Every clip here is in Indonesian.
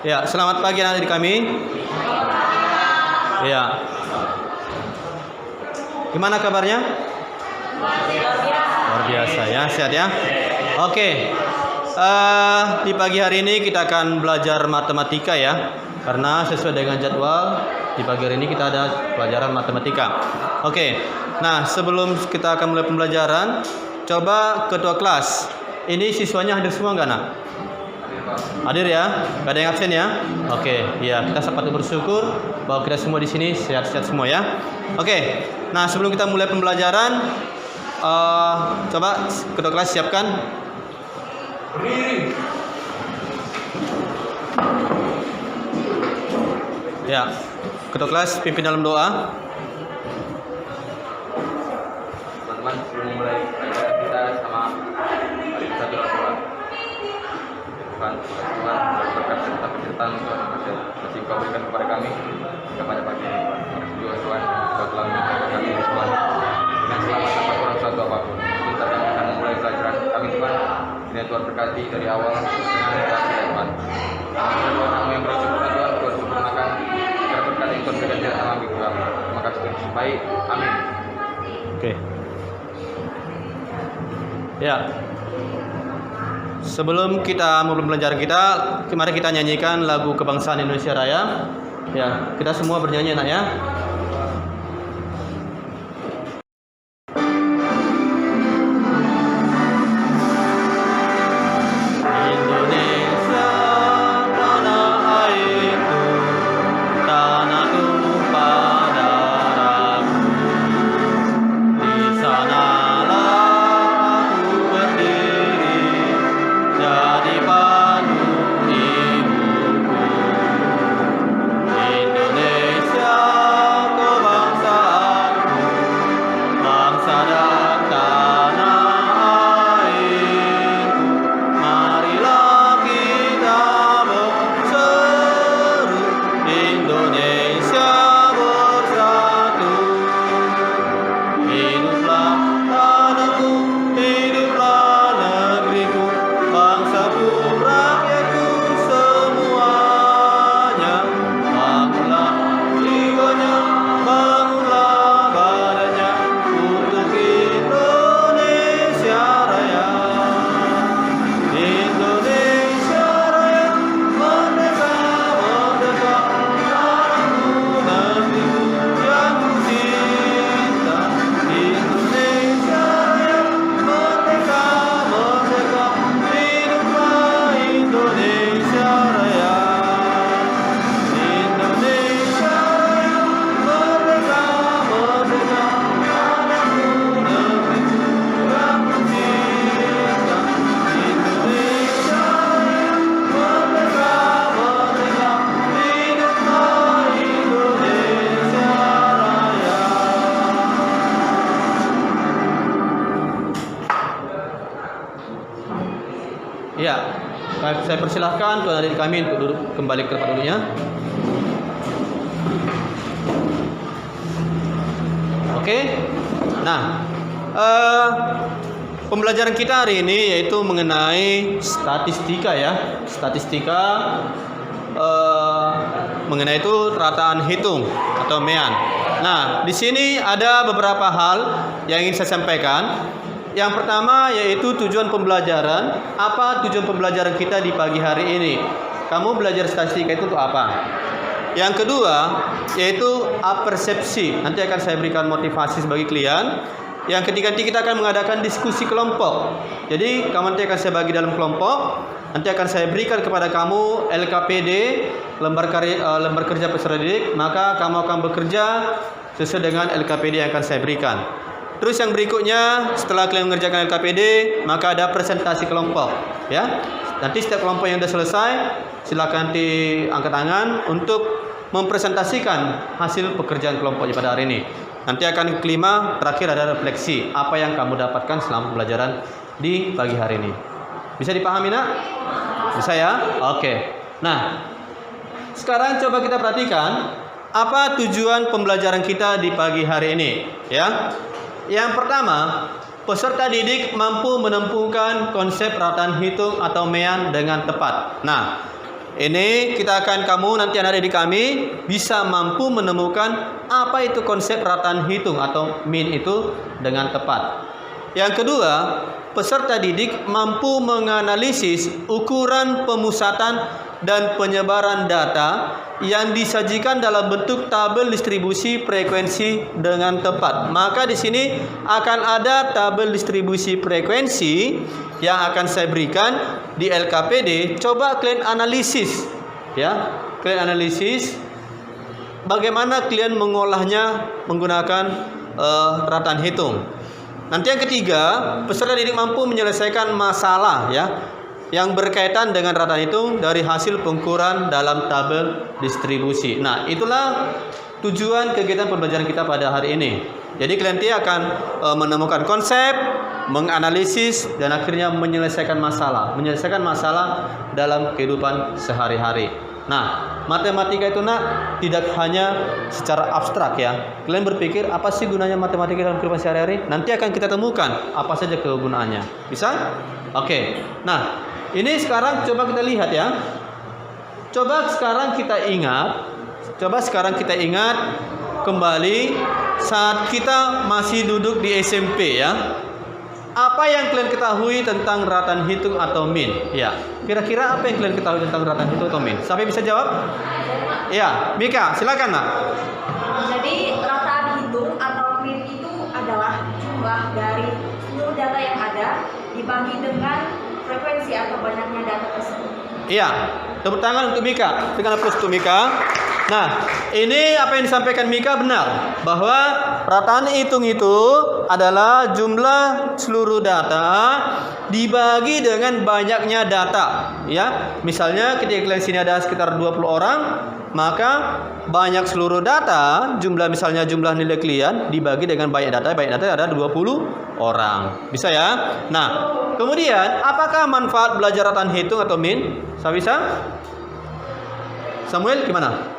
Ya, selamat pagi anak-adik kami. Ya. Gimana kabarnya? Luar biasa ya, sehat ya. Oke. Di pagi hari ini kita akan belajar matematika ya. Karena sesuai dengan jadwal di pagi hari ini kita ada pelajaran matematika. Oke. Nah, sebelum kita akan mulai pembelajaran, coba ketua kelas. Ini siswanya hadir semua enggak, nak? Hadir ya? Gak ada yang absen ya? Oke, ya kita patut bersyukur bahwa kita semua di sini sehat-sehat semua ya. Oke, nah sebelum kita mulai pembelajaran, coba ketua kelas siapkan. Ya, ketua kelas pimpin dalam doa. Teman-teman, sebelum mulai pelajaran kita sama mari kita berdoa. Tuhan, berkat serta penyertaan Tuhan masih Kau berikan kepada kami pada pagi ini. Makasih juga Tuhan, Kau telah menyampaikan kami Tuhan dengan selamat tanpa kurang satu apapun. Sebentar kami akan memulai pelajaran kami Tuhan. Ini Tuhan berkati dari awal sampai akhir Tuhan. Tuhan Kamu yang bersempurna Tuhan, Tuhan sempurnakan agar berkat yang Tuhan berikan di dalam minggu kami. Terima kasih Tuhan. Baik, amin. Oke. Ya. Sebelum kita mulai pelajaran kita, mari kita nyanyikan lagu kebangsaan Indonesia Raya. Ya, kita semua bernyanyi nak ya. Indonesia tanah airku, tanah tumpah darahku. Di sanalah aku berdiri, jadi padu ibuku. Indonesia kebangsaanku, bangsa dan tanah airku. Marilah kita berseru, Indonesia bersatu. Hiduplah tanahku, hiduplah negeriku, bangsaku, rakyatku semuanya. Bangunlah jiwanya, bangunlah badannya untuk Indonesia Raya. Indonesia Raya, merdeka, merdeka, tanahku, negeriku yang ku cinta. Indonesia Raya, merdeka, merdeka, hiduplah Indonesia Raya. Indonesia Raya, merdeka, merdeka, tanahku, negeriku yang ku cinta. Indonesia Raya, merdeka, merdeka, hiduplah Indonesia Raya. Ya, saya persilahkan tuan adik kami untuk duduk kembali ke tempat duduknya. Oke. Nah, pembelajaran kita hari ini yaitu mengenai statistika ya. Statistika mengenai itu rataan hitung atau MEAN. Nah, di sini ada beberapa hal yang ingin saya sampaikan. Yang pertama yaitu tujuan pembelajaran. Apa tujuan pembelajaran kita di pagi hari ini? Kamu belajar statistika itu untuk apa? Yang kedua yaitu persepsi. Nanti akan saya berikan motivasi sebagai klien. Yang ketiga nanti kita akan mengadakan diskusi kelompok. Jadi kamu nanti akan saya bagi dalam kelompok. Nanti akan saya berikan kepada kamu LKPD, lembar kerja peserta didik. Maka kamu akan bekerja sesuai dengan LKPD yang akan saya berikan. Terus yang berikutnya, setelah kalian mengerjakan LKPD, maka ada presentasi kelompok, ya. Nanti setiap kelompok yang sudah selesai, silakan nanti angkat tangan untuk mempresentasikan hasil pekerjaan kelompoknya pada hari ini. Nanti akan kelima, terakhir ada refleksi, apa yang kamu dapatkan selama pembelajaran di pagi hari ini. Bisa dipahami, nak? Bisa ya? Oke. Nah, sekarang coba kita perhatikan apa tujuan pembelajaran kita di pagi hari ini, ya. Yang pertama, peserta didik mampu menemukan konsep rataan hitung atau MEAN dengan tepat. Nah, Ini kamu nanti anak-adik kami bisa mampu menemukan apa itu konsep rataan hitung atau min itu dengan tepat. Yang kedua, peserta didik mampu menganalisis ukuran pemusatan dan penyebaran data yang disajikan dalam bentuk tabel distribusi frekuensi dengan tepat. Maka di sini akan ada tabel distribusi frekuensi yang akan saya berikan di LKPD. Coba kalian analisis, ya, kalian analisis bagaimana kalian mengolahnya menggunakan rataan hitung. Nanti yang ketiga, peserta didik mampu menyelesaikan masalah, ya, yang berkaitan dengan rataan hitung dari hasil pengukuran dalam tabel distribusi. Nah, itulah tujuan kegiatan pembelajaran kita pada hari ini. Jadi kalian akan menemukan konsep, menganalisis, dan akhirnya menyelesaikan masalah dalam kehidupan sehari-hari. Nah, matematika itu tidak hanya secara abstrak, ya. Kalian berpikir apa sih gunanya matematika dalam kehidupan sehari-hari? Nanti akan kita temukan apa saja kegunaannya. Bisa? Oke. Nah, ini sekarang coba kita lihat, ya. Coba sekarang kita ingat kembali saat kita masih duduk di SMP, ya. Apa yang kalian ketahui tentang rataan hitung atau min? Ya, kira-kira apa yang kalian ketahui tentang rataan hitung atau min? Siapa yang bisa jawab? Ya, Mika, silakan, Nak. Jadi rataan hitung atau min itu adalah jumlah dari seluruh data yang ada dibagi dengan frekuensi atau banyaknya data tersebut. Iya, tepuk tangan untuk Mika. Tekan plus untuk Mika. Nah, ini apa yang disampaikan Mika benar, bahwa rataan hitung itu adalah jumlah seluruh data dibagi dengan banyaknya data, ya. Misalnya ketika kalian sini ada sekitar 20 orang, maka banyak seluruh data, misalnya jumlah nilai kalian dibagi dengan banyak data ada 20 orang. Bisa, ya? Nah, kemudian apakah manfaat belajar rataan hitung atau min? Saya bisa? Samuel gimana?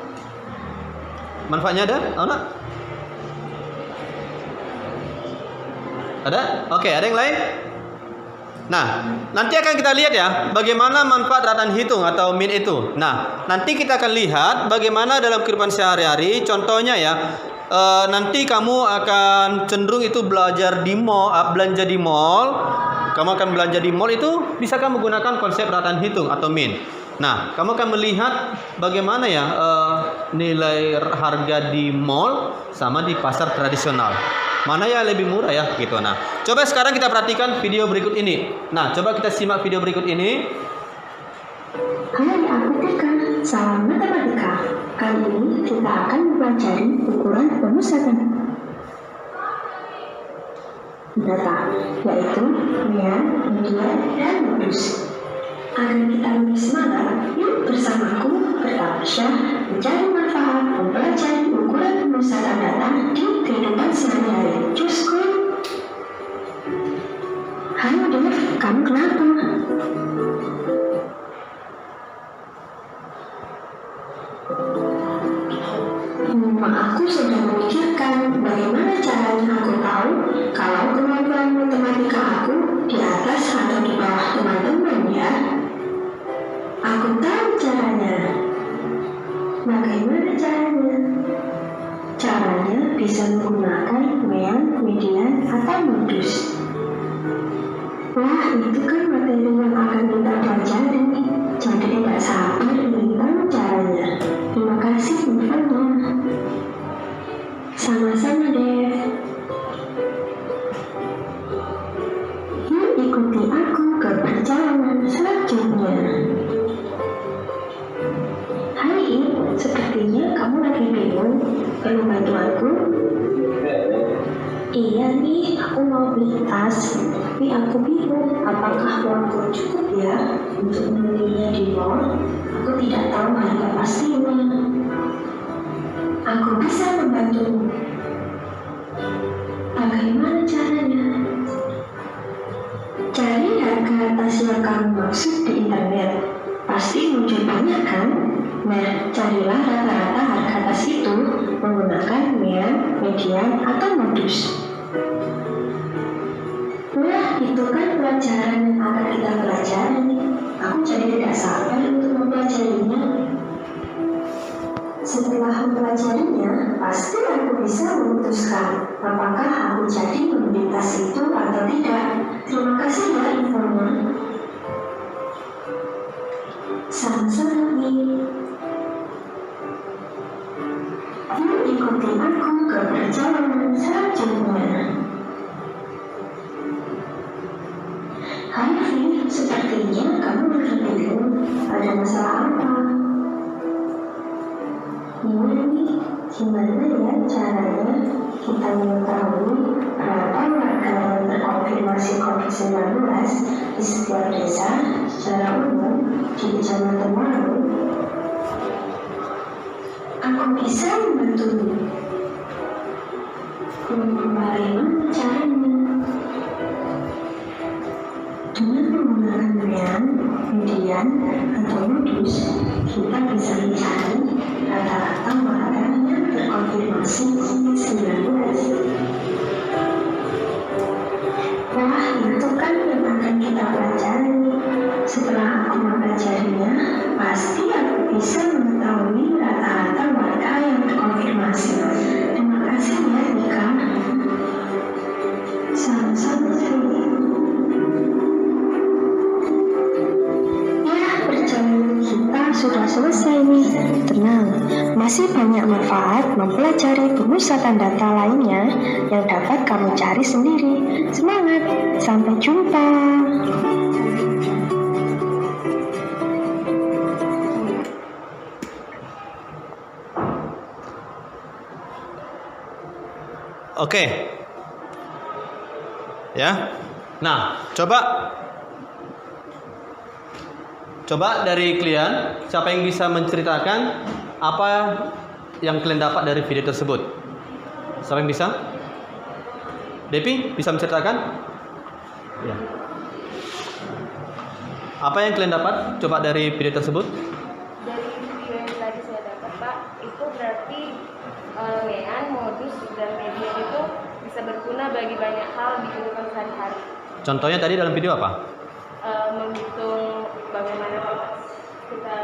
Manfaatnya ada? Nak? Ada? Oke, ada yang lain? Nah, nanti akan kita lihat, ya, bagaimana manfaat rataan hitung atau min itu. Nah, nanti kita akan lihat bagaimana dalam kehidupan sehari-hari. Contohnya, ya, nanti kamu akan cenderung itu belajar di mall, belanja di mall. Kamu akan belanja di mall itu bisa kamu menggunakan konsep rataan hitung atau min. Nah, kamu akan melihat bagaimana, ya, nilai harga di mall sama di pasar tradisional. Mana yang lebih murah, ya, gitu. Nah, coba sekarang kita perhatikan video berikut ini. Nah, coba kita simak video berikut ini. Hai, aku Tika. Salam matematika. Kali ini kita akan mempelajari ukuran pemusatan data, yaitu mean, median, dan modus. Agar kita lebih semangat, yuk bersamaku bertamasya mencari manfaat mempelajari ukuran pemusatan data di kehidupan sehari-hari. Cusku. Halo Dev, kamu kenapa? Aku sedang memikirkan bagaimana caranya aku tahu kalau kemampuan matematika aku di atas atau di bawah teman-teman, ya. Aku tahu caranya. Bagaimana caranya? Caranya bisa menggunakan mean, median, atau modus. Wah, itu kan materi yang akan kita pelajari. Jadi tidak sabar ingin tahu caranya. Terima kasih infonya. Sama-sama, Dev. Yuk ikuti aku ke perjalanan selanjutnya. Hai, sepertinya kamu lagi bingung. Perlu bantuanku? Iya nih, aku mau beli tas, tapi aku bingung apakah uangku cukup, ya, untuk membelinya di mall. Aku tidak tahu harga pastinya. Aku bisa membantumu. Bagaimana caranya? Cari harga tas yang kamu maksud di internet. Pasti muncul banyak, kan? Nah, carilah rata-rata harga tas itu menggunakan mean, median, atau modus. Wah, itu kan pelajaran yang akan kita pelajari. Aku jadi tidak sabar untuk mempelajarinya. Setelah mempelajarinya, pasti aku bisa memutuskan apakah aku jadi membeli tas itu atau tidak. Terima kasih ya infonya. Sama-sama. Yuk ikuti aku ke perjalanan selanjutnya. Hai Fi, sepertinya kamu lagi bingung. Ada masalah apa? Gimana ya caranya kita mengetahui berapa warga yang terkonfirmasi COVID-19 di setiap desa secara umum di Kecamatan Waru? Aku bisa membantumu. Bagaimana caranya? Dengan menggunakan median atau modus, kita bisa mencari rata-rata warga yang terkonfirmasi COVID-19. Wah, itu kan yang akan kita pelajari. Setelah aku mempelajarinya, pasti aku bisa mengetahui rata-rata warga yang terkonfirmasi. Terima kasih ya, Nika. Sama-sama, perjalanan kita sudah selesai nih. Tenang, masih banyak manfaat mempelajari pemusatan data lainnya yang dapat kamu cari sendiri. Semangat, sampai jumpa. Oke. Ya. Nah, Coba dari kalian, siapa yang bisa menceritakan apa yang kalian dapat dari video tersebut? Siapa yang bisa? Depi, bisa menceritakan? Ya. Apa yang kalian dapat? Coba dari video tersebut. Dari video yang tadi saya dapat, Pak, itu berarti mean, modus, dan media itu bisa berguna bagi banyak hal di kehidupan sehari-hari. Contohnya tadi dalam video apa? Menghitung bagaimana kita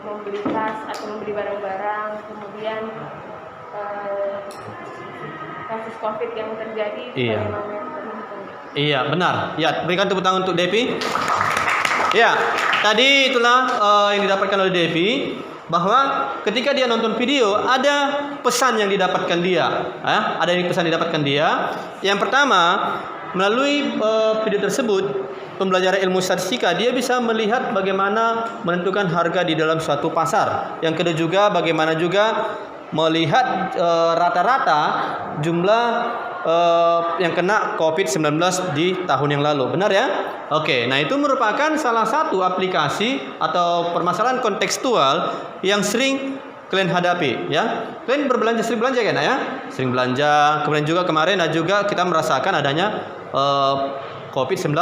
membeli tas atau membeli barang-barang, kemudian kasus COVID yang terjadi, Iya. bagaimana menghitung. Iya, benar. Ya, berikan tepuk tangan untuk Devi. Ya, tadi itulah yang didapatkan oleh Devi, bahwa ketika dia nonton video ada pesan yang didapatkan dia. Ada yang pesan didapatkan dia. Yang pertama, melalui video tersebut, pembelajaran ilmu statistika, dia bisa melihat bagaimana menentukan harga di dalam suatu pasar. Yang kedua juga bagaimana juga melihat rata-rata jumlah yang kena COVID-19 di tahun yang lalu. Benar ya? Oke, nah itu merupakan salah satu aplikasi atau permasalahan kontekstual yang sering kalian hadapi, ya. Kalian sering belanja kan ya? Sering belanja. Kemudian juga kemarin juga kita merasakan adanya COVID-19.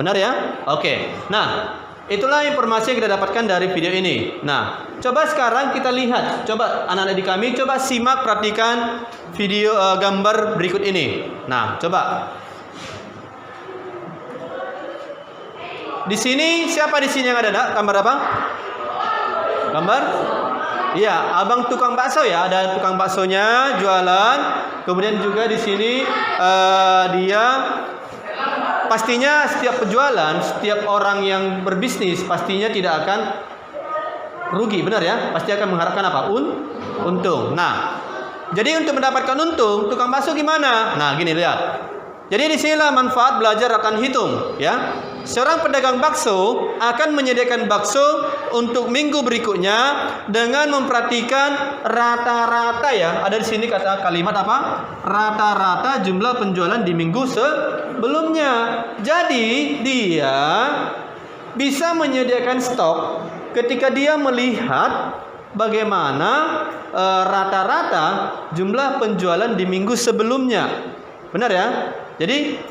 Benar ya? Oke. Nah, itulah informasi yang kita dapatkan dari video ini. Nah, coba sekarang kita lihat. Coba anak-anak di kami coba simak, perhatikan video gambar berikut ini. Nah, coba. Di sini siapa di sini yang ada, Nak? Gambar apa? Gambar? Iya, abang tukang bakso ya. Ada tukang baksonya jualan. Kemudian juga di sini dia pastinya setiap penjualan, setiap orang yang berbisnis pastinya tidak akan rugi, benar ya? Pasti akan mengharapkan apa? Untung. Nah, jadi untuk mendapatkan untung, tukang bakso gimana? Nah, gini lihat. Jadi disinilah manfaat belajar akan hitung, ya. Seorang pedagang bakso akan menyediakan bakso untuk minggu berikutnya dengan memperhatikan rata-rata ya. Ada di sini kata kalimat apa? Rata-rata jumlah penjualan di minggu sebelumnya. Jadi dia bisa menyediakan stok ketika dia melihat bagaimana rata-rata jumlah penjualan di minggu sebelumnya. Benar ya? Jadi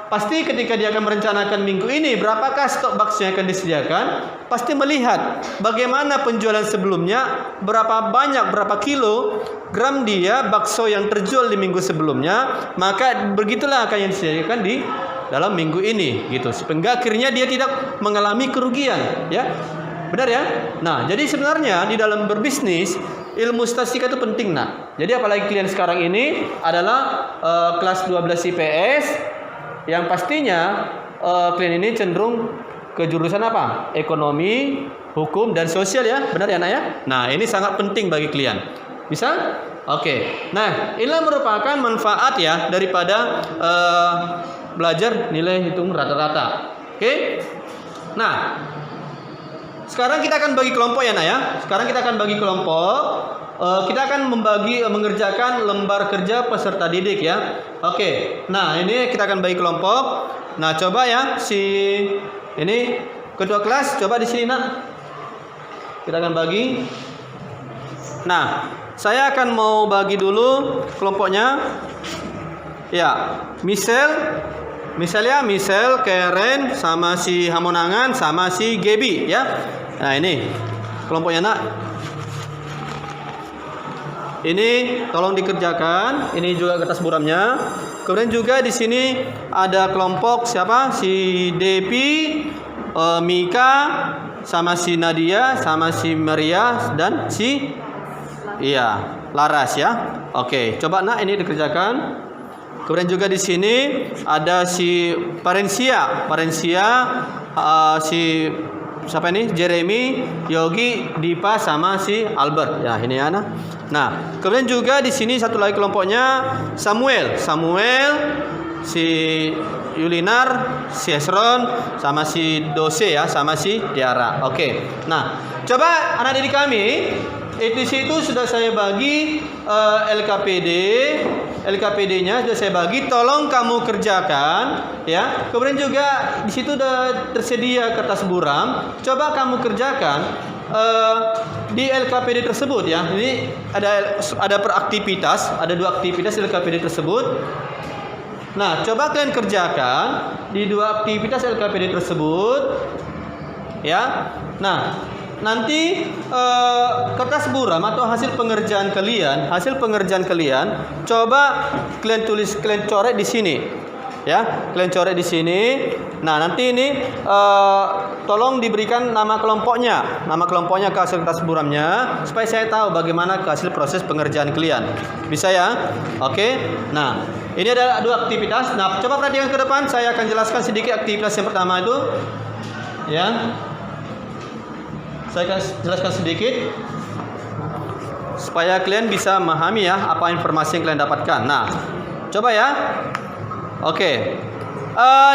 pasti ketika dia akan merencanakan minggu ini berapakah stok bakso yang akan disediakan, pasti melihat bagaimana penjualan sebelumnya, berapa banyak, berapa kilogram dia bakso yang terjual di minggu sebelumnya, maka begitulah akan yang disediakan di dalam minggu ini gitu. Sehingga akhirnya dia tidak mengalami kerugian, ya. Benar ya? Nah, jadi sebenarnya di dalam berbisnis ilmu statistika itu penting, nak. Jadi apalagi kalian sekarang ini adalah kelas 12 IPS yang pastinya kalian ini cenderung ke jurusan apa? Ekonomi, hukum dan sosial ya. Benar ya, nak ya? Nah, ini sangat penting bagi kalian. Bisa? Oke. Nah, inilah merupakan manfaat ya daripada belajar nilai hitung rata-rata. Oke? Nah, sekarang kita akan bagi kelompok ya, nak ya. Sekarang kita akan bagi kelompok. Kita akan mengerjakan lembar kerja peserta didik ya. Oke. Nah, ini kita akan bagi kelompok. Nah, coba ya ini ketua kelas coba di sini, nak. Kita akan bagi. Nah, saya akan mau bagi dulu kelompoknya. Ya, Misalnya Karen sama si Hamonangan sama si Gebi ya. Nah, ini kelompoknya, nak. Ini tolong dikerjakan. Ini juga kertas buramnya. Kemudian juga di sini ada kelompok siapa? Si Depi, Mika, sama si Nadia, sama si Maria dan si Laras ya. Oke, coba, nak, ini dikerjakan. Kemudian juga di sini ada si Parensia, si siapa ini? Jeremy, Yogi, Dipa sama si Albert. Ya, ini ya, nah. Nah, kemudian juga di sini satu lagi kelompoknya Samuel, si Yulinar, si Esron, sama si Dose ya, sama si Tiara. Oke. Nah, coba anak didik kami, di situ sudah saya bagi LKPD-nya sudah saya bagi, tolong kamu kerjakan ya. Kemudian juga di situ sudah tersedia kertas buram. Coba kamu kerjakan di LKPD tersebut ya. Ini ada per aktivitas, ada 2 aktivitas LKPD tersebut. Nah, coba kalian kerjakan di 2 aktivitas LKPD tersebut ya. Nah, nanti kertas buram atau hasil pengerjaan kalian coba kalian coret di sini ya, kalian coret di sini. Nah, nanti ini tolong diberikan nama kelompoknya ke hasil kertas buramnya supaya saya tahu bagaimana hasil proses pengerjaan kalian. Bisa ya? Oke. Nah, ini ada 2 aktivitas. Nah, coba perhatikan ke depan, saya akan jelaskan sedikit aktivitas yang pertama itu ya. Saya akan jelaskan sedikit supaya kalian bisa memahami ya apa informasi yang kalian dapatkan. Nah, coba ya. Oke.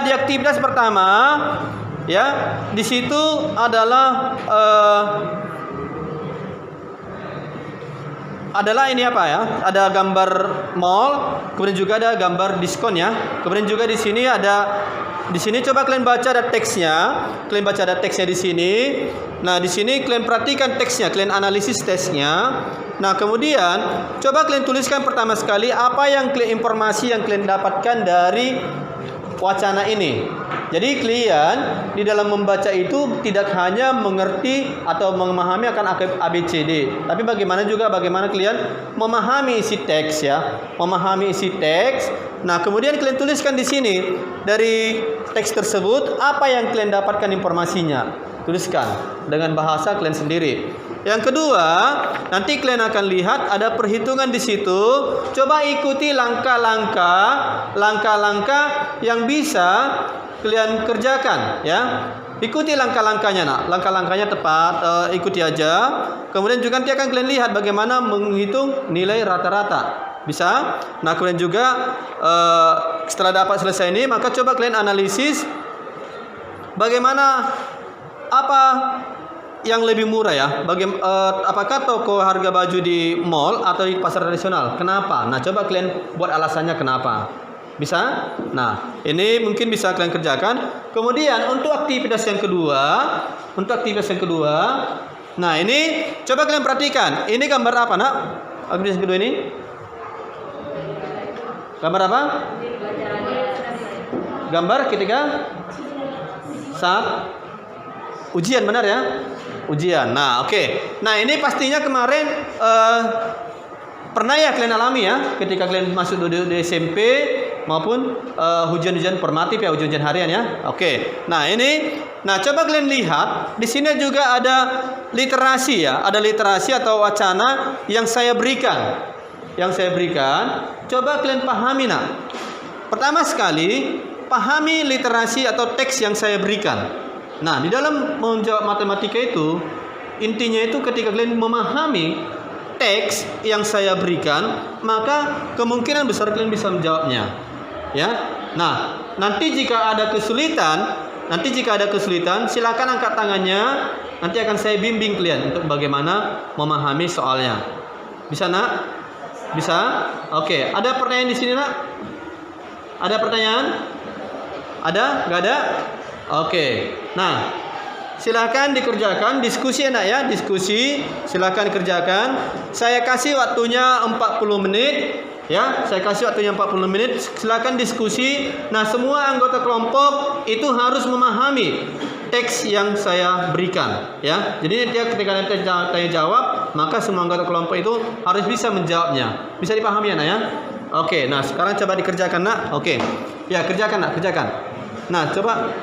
Di aktivitas pertama ya, di situ adalah ini apa ya? Ada gambar mall, kemudian juga ada gambar diskon ya. Kemudian juga di sini coba kalian baca ada teksnya. Kalian baca ada teksnya di sini. Nah, di sini kalian perhatikan teksnya, kalian analisis teksnya. Nah, kemudian coba kalian tuliskan pertama sekali apa yang informasi yang kalian dapatkan dari wacana ini. Jadi kalian di dalam membaca itu tidak hanya mengerti atau memahami akan ABCD, tapi bagaimana kalian memahami isi teks ya, memahami isi teks. Nah, kemudian kalian tuliskan di sini dari teks tersebut apa yang kalian dapatkan informasinya. Tuliskan dengan bahasa kalian sendiri. Yang kedua, nanti kalian akan lihat ada perhitungan di situ. Coba ikuti langkah-langkah yang bisa kalian kerjakan ya. Ikuti langkah-langkahnya, nak. Langkah-langkahnya tepat, ikuti aja. Kemudian juga nanti akan kalian lihat bagaimana menghitung nilai rata-rata. Bisa? Nah, kemudian juga setelah dapat selesai ini, maka coba kalian analisis bagaimana apa yang lebih murah ya. Apakah toko harga baju di mall atau di pasar tradisional? Kenapa? Nah, coba kalian buat alasannya kenapa. Bisa? Nah, ini mungkin bisa kalian kerjakan. Kemudian untuk aktivitas yang kedua, nah ini coba kalian perhatikan. Ini gambar apa, nak? Aktivitas yang kedua ini? Gambar apa? Gambar ketika saat ujian, benar ya? Ujian. Nah, oke. Nah, ini pastinya kemarin pernah ya kalian alami ya, ketika kalian masuk di SMP. maupun hujan-hujan formatif ya, hujan-hujan harian ya. Oke. Nah, ini coba kalian lihat di sini juga ada literasi ya, ada literasi atau wacana yang saya berikan. Yang saya berikan, coba kalian pahami Pertama sekali, pahami literasi atau teks yang saya berikan. Nah, di dalam menjawab matematika itu, intinya itu ketika kalian memahami teks yang saya berikan, maka kemungkinan besar kalian bisa menjawabnya. Ya. Nah, nanti jika ada kesulitan, silakan angkat tangannya. Nanti akan saya bimbing kalian untuk bagaimana memahami soalnya. Bisa, Nak? Bisa? Oke. Ada pertanyaan di sini, Nak? Ada pertanyaan? Ada? Nggak ada? Oke. Nah, silakan dikerjakan, diskusi enak ya, diskusi, silakan kerjakan. Saya kasih waktunya 40 menit ya, saya kasih waktunya 40 menit, silakan diskusi. Nah, semua anggota kelompok itu harus memahami teks yang saya berikan ya. Jadi ketika nanti tanya jawab, maka semua anggota kelompok itu harus bisa menjawabnya. Bisa dipahami ya, Nak ya? Oke, nah sekarang coba dikerjakan, Nak. Oke. Ya, kerjakan, Nak, kerjakan. Nah, coba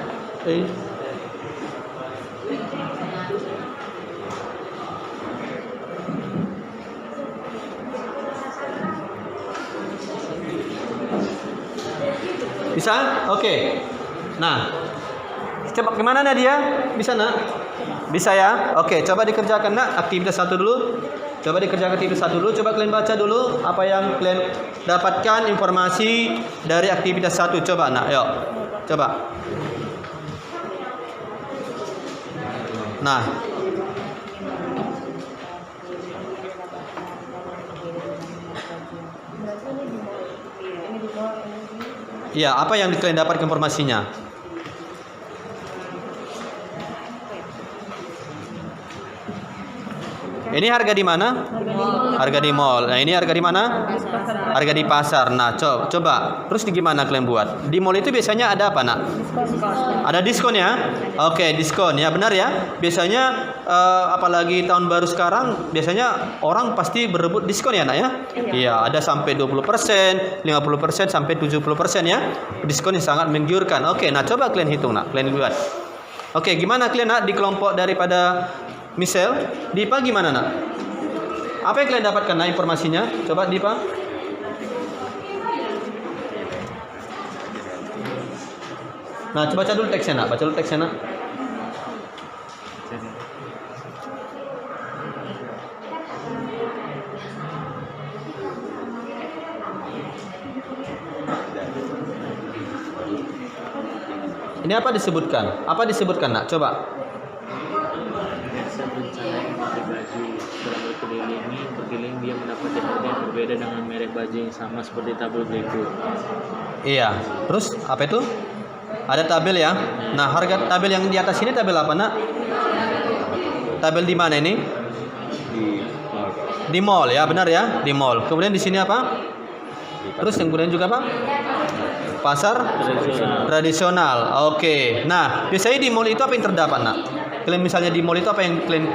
bisa? Oke. Nah, coba gimana Nadia? Bisa, Nak? Bisa ya? Oke, coba dikerjakan, Nak, aktivitas 1 dulu. Coba dikerjakan aktivitas 1 dulu. Coba kalian baca dulu apa yang kalian dapatkan informasi dari aktivitas 1. Coba, Nak, yuk. Coba. Nah, ya, apa yang kalian dapat informasinya? Ini harga di mana? Harga di mall. Nah, ini harga di mana? Harga di pasar. Nah, coba. Terus gimana kalian buat? Di mall itu biasanya ada apa, Nak? Ada diskon ya? Oke, diskon ya, benar ya. Biasanya apalagi tahun baru sekarang, biasanya orang pasti berebut diskon ya, Nak ya? Iya, ada sampai 20%, 50% sampai 70% ya. Diskon yang sangat menggiurkan. Oke, nah coba kalian hitung, Nak. Kalian buat. Oke, gimana kalian, Nak, di kelompok daripada Michelle? Dipa gimana, Nak? Apa yang kalian dapatkan, Nak, informasinya? Coba Dipa. Nah, coba baca dulu teksnya, Nak. Baca dulu teksnya, Nak. Ini apa disebutkan? Apa disebutkan, Nak? Coba. Berkeliling dia mendapatkan harga yang berbeda dengan merek baju yang sama seperti tabel berikut. Iya. Terus apa itu? Ada tabel ya. Nah, harga tabel yang di atas ini tabel apa, Nak? Tabel di mana ini? Di mall ya, benar ya? Di mall. Kemudian di sini apa? Terus yang kemudian juga apa? Pasar tradisional. Oke. Nah, biasanya di mall itu apa yang terdapat, Nak? Kalian misalnya di mall itu apa yang kalian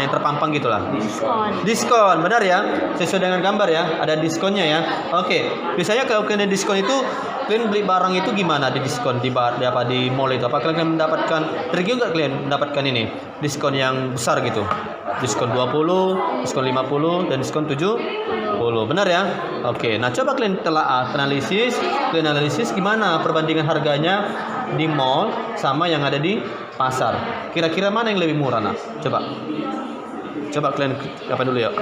terpampang gitulah? Diskon, benar ya? Sesuai dengan gambar ya, ada diskonnya ya. Oke. Biasanya kalau kalian ada diskon itu, kalian beli barang itu gimana di diskon di mall itu? Apa kalian mendapatkan nggak kalian mendapatkan ini diskon yang besar gitu? Diskon 20, diskon 50 dan diskon 70. Benar ya? Oke. Nah, coba kalian analisis gimana perbandingan harganya di mall sama yang ada di pasar. Kira-kira mana yang lebih murah, Nak? Coba kalian apa dulu ya?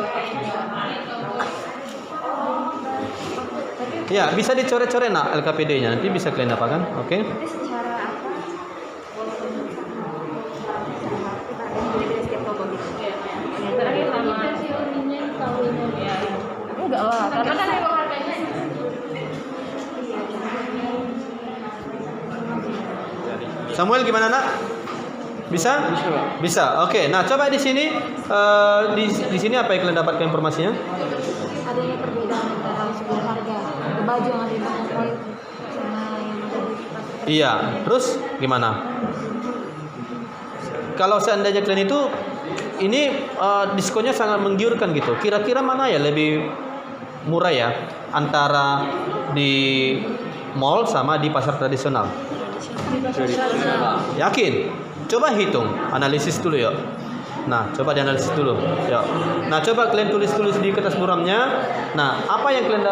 Ya, bisa dicoret-coret, Nak, LKPD-nya. Nanti bisa kalian dapatkan. Oke. Enggak lah, karena kan emang harganya. Samuel gimana, Nak? Bisa? Bisa. Oke. Nah, coba di sini di sini apa yang kalian dapatkan informasinya? Adanya perbedaan antara sebuah harga baju yang ada di toko sama yang ada di pasar. Iya. Terus gimana? Kalau seandainya kalian itu ini diskonnya sangat menggiurkan gitu. Kira-kira mana ya lebih murah ya antara di mall sama di pasar tradisional? Yakin? Coba hitung, analisis dulu yuk. Nah, coba dianalisis dulu. Yuk. Nah, coba kalian tulis di kertas buramnya. Nah, apa yang kalian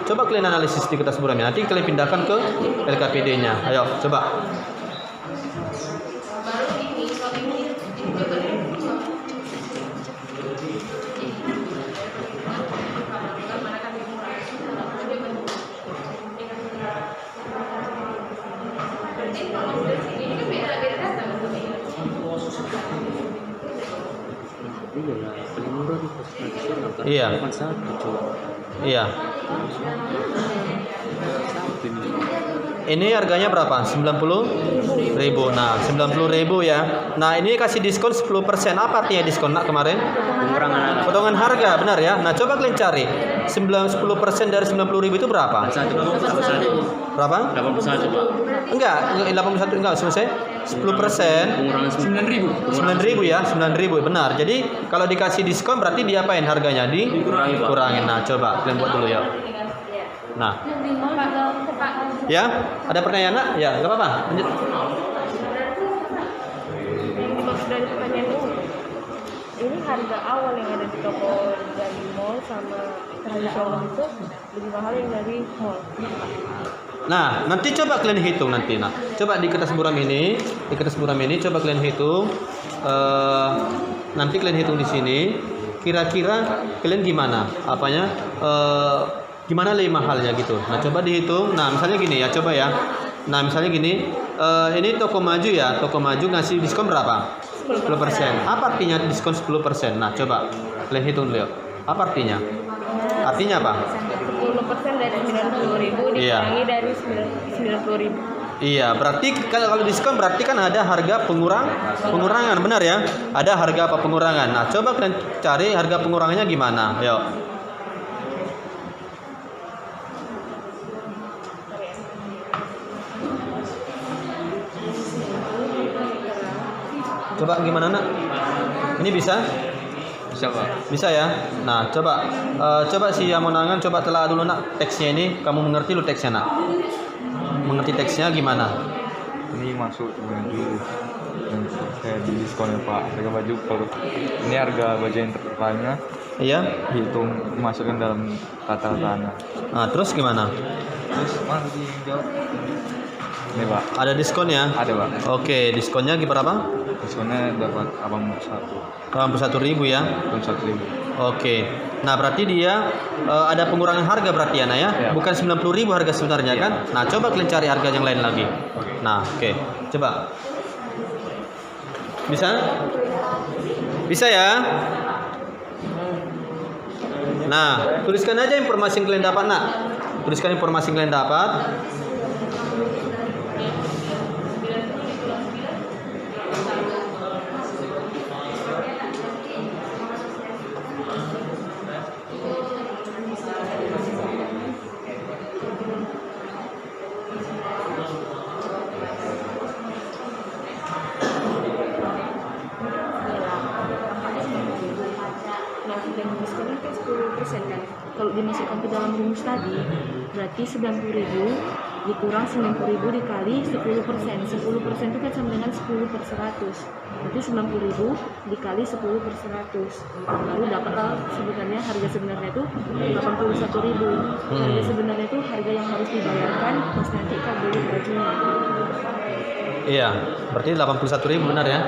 coba kalian analisis di kertas buramnya. Nanti kalian pindahkan ke LKPD-nya. Ayo, coba. Iya lah, paling murah di pos tradisional kan. Iya. 81 coba. Iya. Satu ini. Ini harganya berapa? 90.000. Nah, 90.000 ya. Nah, ini kasih diskon 10%. Apa artinya diskon nak kemarin? Pengurangan Potongan harga, benar ya. Nah, coba kalian cari 10% dari 90.000 itu berapa? 81 Berapa? 81 Pak. Enggak, 81 enggak selesai. 10%. Pengurangan 9.000. 9.000 ya, 9.000 benar. Jadi kalau dikasih diskon berarti diapain harganya? Dikurangin. Nah, coba kalian buat dulu ya. Nah, ya, ada pertanyaan nak? Ya, nggak apa-apa. Lanjut. Yang dimaksud dari pertanyaan ini harga awal yang ada di toko dari mall sama tradisional itu lebih mahal yang dari mall. Nah, nanti coba kalian hitung nanti. Nah, coba di kertas buram ini, coba kalian hitung. Nanti kalian hitung di sini. Kira-kira kalian gimana? Apanya? Gimana lebih mahalnya gitu. Nah, coba dihitung. Nah, misalnya gini ya, coba ya. Nah, misalnya gini, ini toko maju ya. Toko maju ngasih diskon berapa? 10%. Apa artinya diskon 10%? Nah, coba kalian hitung dulu. Apa artinya? Artinya apa? 10% dari 90.000 dikurangi dari 90.000. Iya, berarti kalau diskon berarti kan ada harga pengurangan, benar ya? Ada harga apa pengurangan. Nah, coba kalian cari harga pengurangannya gimana? Yuk. Coba gimana nak? Ini bisa? Bisa Pak. Bisa ya. Nah, coba si yang menangan coba telah dulu nak teksnya ini. Kamu mengerti lu teksnya nak? Mengerti teksnya gimana? Ini masuk dengan dulu. Dan saya di diskonnya Pak. Harga baju kalau ini harga baju yang terperkanya. Iya. Hitung masukkan dalam kata-katanya. Nah, terus gimana? Terus mana dijawab? Ini Pak. Ada diskon ya? Ada Pak. Oke, diskonnya berapa? Diskonnya dapat 81. 81.000 ya. 81.000. Oke. Nah, berarti dia ada pengurangan harga berarti ya, Nak ya? Ya. Bukan 90.000 harga sebenarnya Ya. kan? Nah, coba kalian cari harga yang lain lagi. Nah, oke. Coba. Bisa? Bisa ya? Nah, tuliskan aja informasi yang kalian dapat, Nak. Tuliskan informasi yang kalian dapat. Nah, dan diskon itu 10% kan. Kalau dimasukkan ke dalam rumus tadi, berarti 90.000 dikurang 90.000 dikali 10%. 10% itu kan sama dengan 10 per 100. Berarti 90.000 dikali 10 per 100. Lalu dapatlah sebenarnya harga sebenarnya itu 81.000. Harga sebenarnya itu harga yang harus dibayarkan pas nanti kau beli bajunya. Iya, berarti 81.000 benar ya?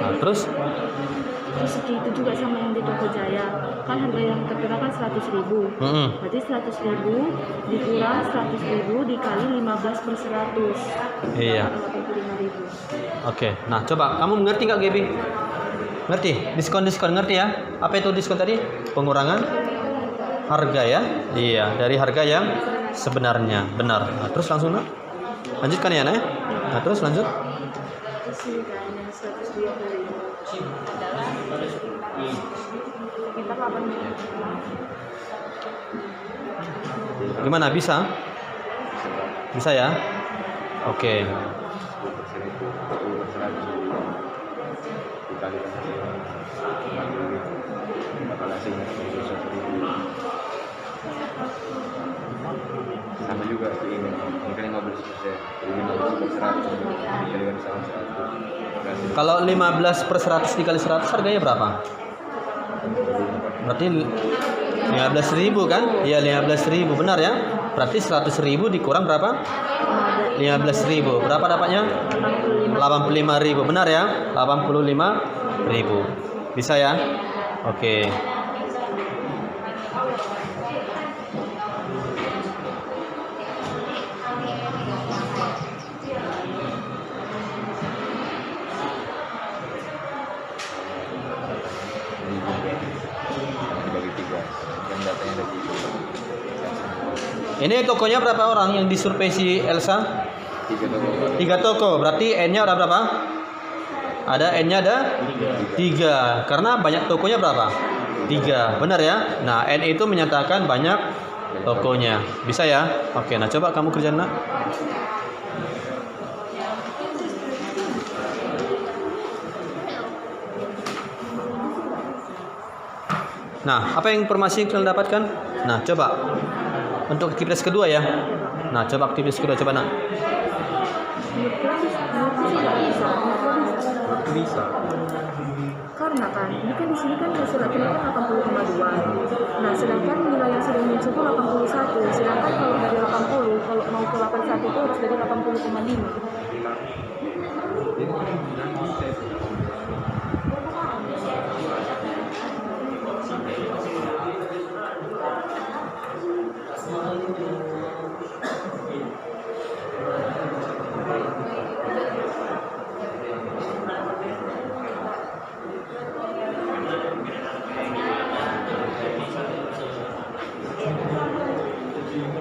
Nah, terus? Terus itu juga sama yang di Toko Jaya, kan harga yang tertera kan 100.000. Berarti 100.000 dikurang 100.000 dikali 15 per 100. Iya. 85.000. Oke. Nah, coba kamu mengerti nggak, Gaby? Ngerti? Diskon ngerti ya? Apa itu diskon tadi? Pengurangan harga ya? Iya, dari harga yang sebenarnya. Benar. Nah, terus langsung lanjutkan ya, Nak. Nah, terus lanjut. Terus ini kan yang 120.000 adalah sekitar 8.000. Gimana, bisa? Bisa ya? Oke. 10% itu 10% dikali bakal hasilnya 21.000. Sama juga kayak ini. Ini kan 15%. Jadi 15/100 dikalikan sama 100. Kalau 15 per 100 dikali 100 harganya berapa? Berarti 15.000 kan? Iya 15.000 benar ya. Berarti 100.000 dikurang berapa? 15.000. Berapa dapatnya? 85.000 benar ya? 85.000. Bisa ya? Oke. Dibagi 3. Yang datanya ada di Ini tokonya berapa orang yang disurvei si Elsa? 3 toko. 3 toko. Berarti N-nya ada berapa? Ada N-nya ada 3. Karena banyak tokonya berapa? 3. Benar ya? Nah, N itu menyatakan banyak tokonya. Bisa ya? Oke, nah coba kamu kerjain, Nak. Nah, apa yang informasi yang kalian dapatkan? Nah, coba untuk aktivitas kedua ya. Nah, coba aktivitas kedua, coba Nak. Bisa. Karena kan, ini kan di sini kan hasil akhirnya kan 80,2. Nah, sedangkan nilai yang sudah muncul itu 81. Sedangkan kalau dari 80, kalau mau ke 81 itu harus dari 80,5.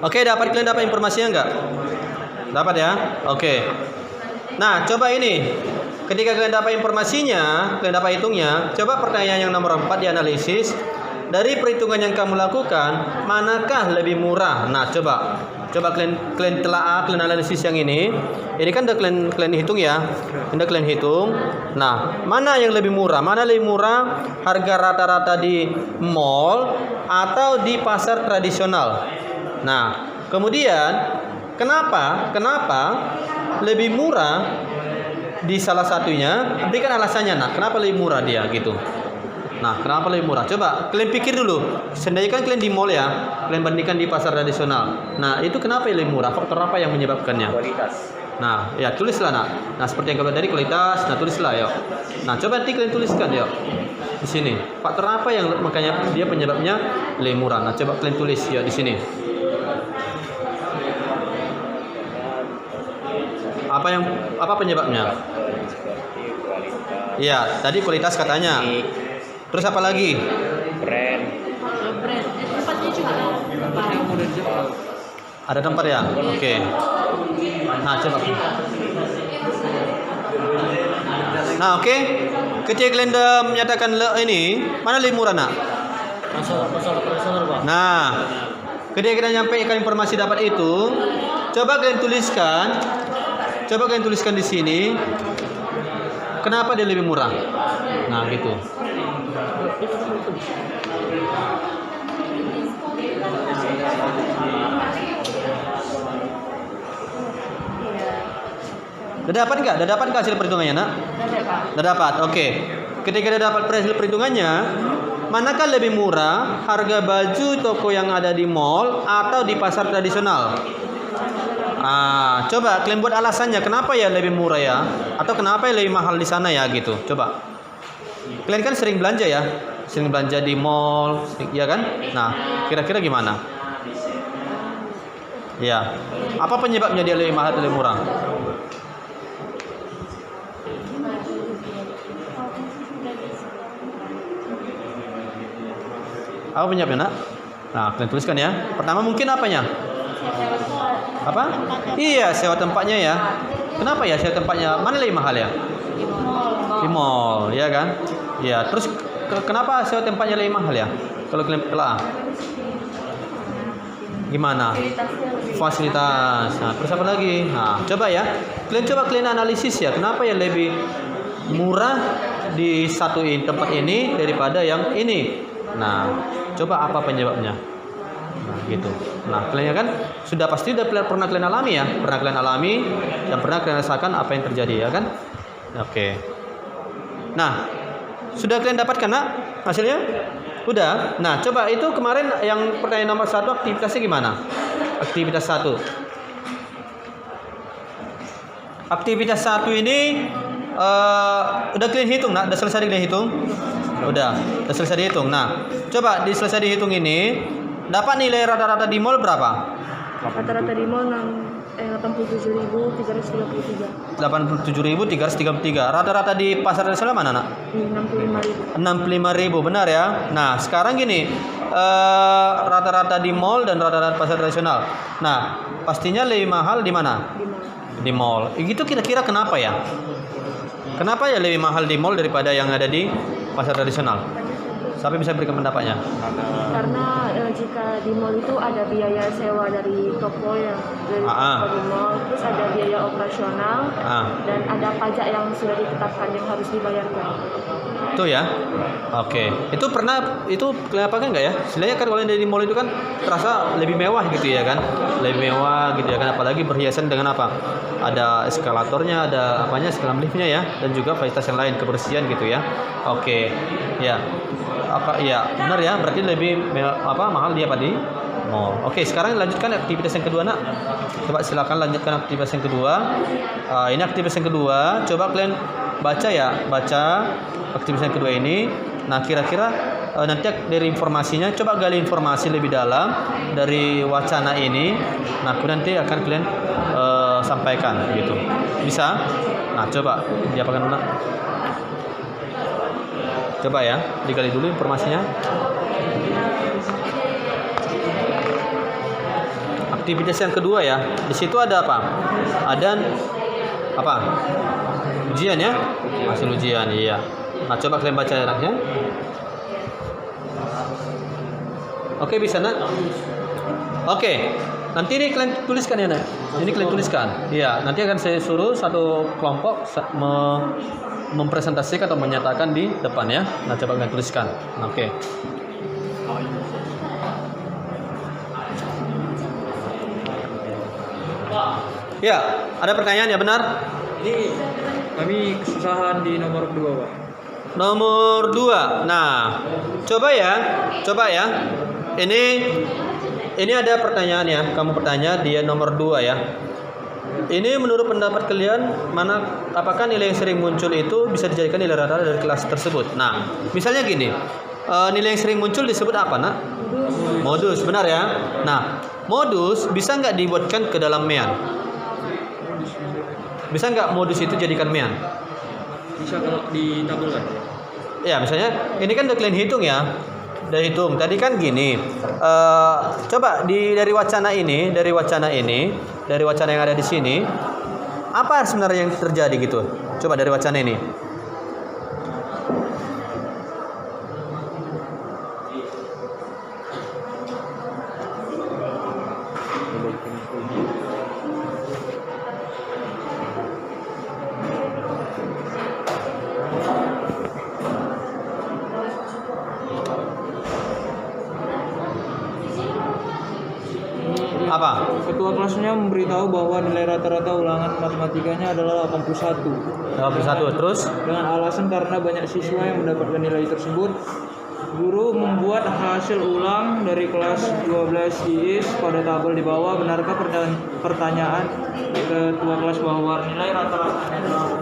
Oke, kalian dapat informasinya enggak? Dapat ya? Oke. Nah, coba ini. Ketika kalian dapat informasinya, kalian dapat hitungnya, coba pertanyaan yang nomor 4 dianalisis. Dari perhitungan yang kamu lakukan, manakah lebih murah? Nah, coba kalian telaah, kalian analisis yang ini. Ini kan udah kalian hitung ya. Udah kalian hitung. Nah, mana yang lebih murah? Mana lebih murah harga rata-rata di mall atau di pasar tradisional? Nah, kemudian kenapa lebih murah di salah satunya? Berikan alasannya, Nak. Kenapa lebih murah dia gitu? Nah, kenapa lebih murah? Coba kalian pikir dulu. Seandainya kan kalian di mall ya, kalian bandingkan di pasar tradisional. Nah, itu kenapa lebih murah? Faktor apa yang menyebabkannya? Kualitas. Nah, ya tulislah, Nak. Nah, seperti yang kalian tadi kualitas. Nah, tulislah, yuk. Nah, coba nanti kalian tuliskan, yuk. Di sini. Faktor apa yang makanya dia penyebabnya lebih murah? Nah, coba kalian tulis ya di sini. Apa penyebabnya? Iya, tadi kualitas katanya. Terus apa lagi? Brand. Tempatnya juga Ada tempat ya? Oke. Nah, coba. Nah, oke. Ketika kalian menyatakan ini, mana lebih murah, Nak? Nah, ketika kita nyampaikan informasi dapat itu, coba kalian tuliskan. Coba kalian tuliskan di sini. Kenapa dia lebih murah? Nah, gitu. Udah dapat nggak? Udah dapat nggak hasil perhitungannya, Nak? Udah dapat. Oke. Ketika udah dapat hasil perhitungannya, manakah lebih murah harga baju toko yang ada di mall atau di pasar tradisional? Coba kalian buat alasannya kenapa ya lebih murah ya, atau kenapa ya lebih mahal di sana ya gitu. Coba. Kalian kan sering belanja ya, sering belanja di mall, ya kan? Nah, kira-kira gimana? Ya, apa penyebabnya dia lebih mahal atau lebih murah? Apa penyebabnya, Nak? Nah, kalian tuliskan ya. Pertama mungkin apanya? Apa? Iya, sewa tempatnya ya. Kenapa ya sewa tempatnya? Mana lebih mahal ya? Di mall, ya kan? Ya, terus kenapa sewa tempatnya lebih mahal ya? Kalau kalian telah gimana? Fasilitas. Nah, terus apa lagi? Nah, coba ya. Kalian analisis ya. Kenapa ya lebih murah di satu tempat ini daripada yang ini? Nah, coba apa penyebabnya? Nah. gitu. Nah, kalian kan sudah pasti pernah kalian alami ya, pernah kalian alami dan pernah kalian rasakan apa yang terjadi ya kan? Oke. Nah, sudah kalian dapatkan nak hasilnya? Udah. Nah, coba itu kemarin yang pertanyaan nomor 1 aktivitasnya gimana? Aktivitas 1. Aktivitas 1 ini udah kalian hitung nak? Udah selesai kalian hitung? Udah selesai dihitung. Nah, coba selesai dihitung ini dapat nilai rata-rata di mall berapa? Rata-rata di mall 87.333. 87.333. Rata-rata di pasar tradisional mana nak? 65.000. 65.000 benar ya. Nah sekarang gini, rata-rata di mall dan rata-rata pasar tradisional. Nah pastinya lebih mahal di mana? Di mall. Itu kira-kira kenapa ya? Kenapa ya lebih mahal di mall daripada yang ada di pasar tradisional? Siapa bisa berikan pendapatnya? Karena jika di mall itu ada biaya sewa dari toko yang dari toko di mall, terus ada biaya operasional dan ada pajak yang sudah ditetapkan yang harus dibayarkan. Itu ya. Oke. Itu pernah itu kenapa kan enggak ya? Sebenarnya kan kalau yang dari mall itu kan terasa lebih mewah gitu ya kan? Lebih mewah gitu ya kan, apalagi berhiasan dengan apa? Ada eskalatornya, ada apanya segala liftnya ya, dan juga fasilitas yang lain, kebersihan gitu ya. Oke. Ya. Apa ya benar ya, berarti lebih mahal dia di mall. Oke, sekarang lanjutkan aktivitas yang kedua nak. Coba silakan lanjutkan aktivitas yang kedua. Ini aktivitas yang kedua, coba kalian baca aktivitas yang kedua ini. Nah kira-kira nanti dari informasinya coba gali informasi lebih dalam dari wacana ini. Nah aku nanti akan kalian sampaikan gitu, bisa? Nah coba diapakan nak? Coba ya, digali dulu informasinya. Aktivitas yang kedua ya, di situ ada apa? Ada apa? Ujian ya? Hasil ujian, iya. Nah, coba kalian baca anaknya. Oke, bisa nak? Oke, nanti ini kalian tuliskan ya nak. Ini kalian tuliskan. Iya, nanti akan saya suruh satu kelompok mempresentasikan atau menyatakan di depan ya. Nah coba kalian tuliskan. Oke. Ya, ada pertanyaan ya benar? Ini kami kesusahan di nomor 2 Pak. Nomor 2. Nah, coba ya. Ini ada pertanyaan ya. Kamu bertanya dia nomor 2 ya. Ini menurut pendapat kalian apakah nilai yang sering muncul itu bisa dijadikan nilai rata-rata dari kelas tersebut? Nah, misalnya gini, nilai yang sering muncul disebut apa nak? Modus, benar ya? Nah, modus bisa nggak dibuatkan ke dalam mean? Bisa nggak modus itu jadikan mean? Bisa kalau ditabelkan. Ya, misalnya ini kan udah kalian hitung ya. Udah hitung. Tadi kan gini. Coba dari wacana yang ada di sini, apa sebenarnya yang terjadi gitu? Coba dari wacana ini. Apa? Ketua kelasnya memberitahu bahwa nilai rata-rata ulangan matematikanya adalah 81. 81 terus? Dengan alasan karena banyak siswa yang mendapatkan nilai tersebut, guru membuat hasil ulang dari kelas 12 IIS pada tabel di bawah. Benarkah pertanyaan ketua kelas bahwa nilai rata-rata adalah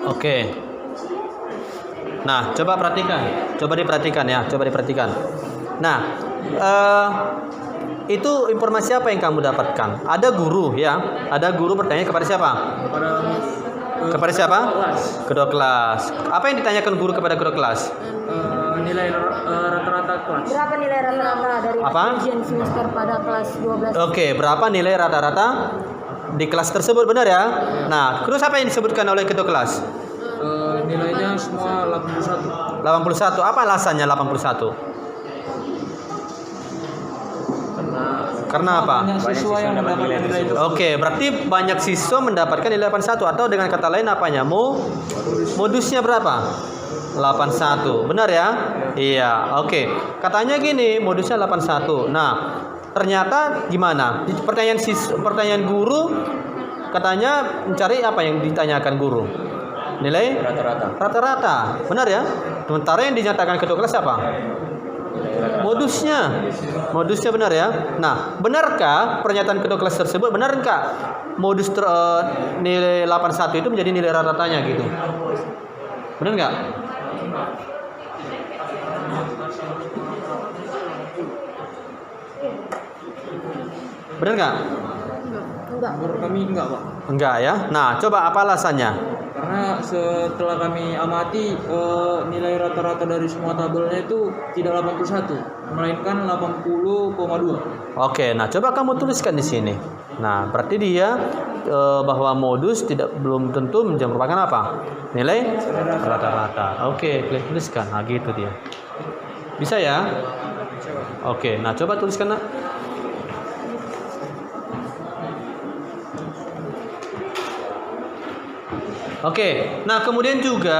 81? Oke. Nah, coba diperhatikan ya. Nah, itu informasi apa yang kamu dapatkan? Ada guru ya, bertanya kepada siapa? Kepada siapa? Kedua kelas. Apa yang ditanyakan guru kepada kedua kelas? Nilai rata-rata kelas. Berapa nilai rata-rata dari ujian semester pada kelas 12? Oke, berapa nilai rata-rata di kelas tersebut, benar ya? Nah, terus apa yang disebutkan oleh kedua kelas? Nilainya semua 81. 81. Apa alasannya 81? Karena apa? Banyak siswa yang mendapatkan nilai tersebut. Oke, berarti banyak siswa mendapatkan nilai 81 atau dengan kata lain apanya? Modusnya berapa? 81. Benar ya? Iya, oke. Katanya gini, modusnya 81. Nah, ternyata gimana? Di pertanyaan guru katanya mencari apa yang ditanyakan guru? Nilai rata-rata. Benar ya? Sementara yang dinyatakan kedua kelas apa? Modusnya benar ya. Nah, benarkah pernyataan kedua kelas tersebut? Benar enggak nilai 81 itu menjadi nilai rata-ratanya gitu? Benar enggak? Benar enggak? Menurut kami enggak, Pak. Enggak ya. Nah, coba apa alasannya? Karena setelah kami amati nilai rata-rata dari semua tabelnya itu tidak 81, melainkan 80,2. Oke, nah coba kamu tuliskan di sini. Nah, berarti dia bahwa modus belum tentu merupakan apa? Nilai rata-rata. Oke, klik tuliskan. Nah, gitu dia. Bisa ya? Oke, nah coba tuliskan, Nak. Oke, nah kemudian juga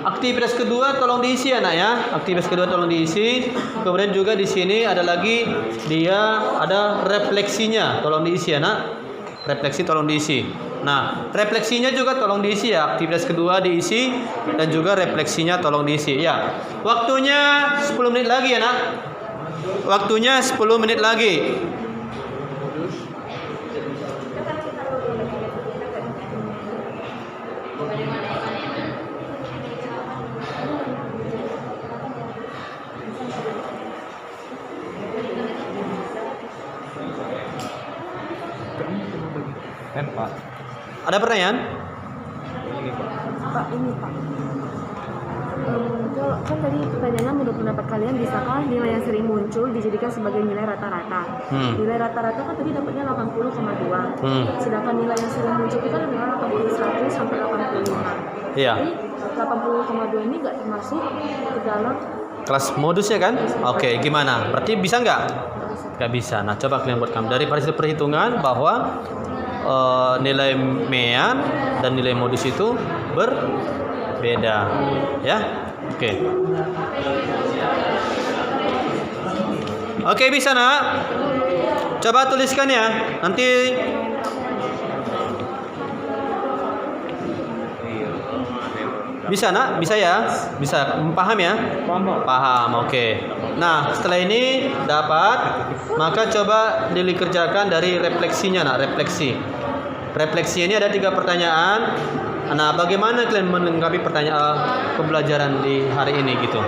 aktivitas kedua tolong diisi ya, Nak ya. Aktivitas kedua tolong diisi. Kemudian juga di sini ada lagi ada refleksinya, tolong diisi ya, Nak. Refleksi tolong diisi. Nah, refleksinya juga tolong diisi ya. Aktivitas kedua diisi dan juga refleksinya tolong diisi ya. Waktunya 10 menit lagi ya, Nak. Waktunya 10 menit lagi. Pak. Ada pertanyaan? Pak, ini Pak. Kan tadi pertanyaannya menurut pendapat kalian bisakah nilai yang sering muncul dijadikan sebagai nilai rata-rata? Nilai rata-rata kan tadi dapatnya 80,2. Sedangkan nilai yang sering muncul itu kan adalah 81 sampai 85. Iya. Jadi 80,2 ini nggak termasuk ke dalam Kelas modusnya kan? Oke, gimana? Berarti bisa nggak? Nggak bisa. Nah, coba kalian buat kamu dari hasil perhitungan bahwa nilai mean dan nilai modus itu berbeda, ya. Oke, bisa, Nak. Coba tuliskan ya. Nanti bisa, Nak? Bisa ya? Bisa. Paham ya? Paham. Oke. Nah, setelah ini dapat, maka coba dikerjakan dari refleksinya, Nak. Refleksi ini ada 3 pertanyaan. Nah, bagaimana kalian melengkapi pertanyaan pembelajaran di hari ini gitu?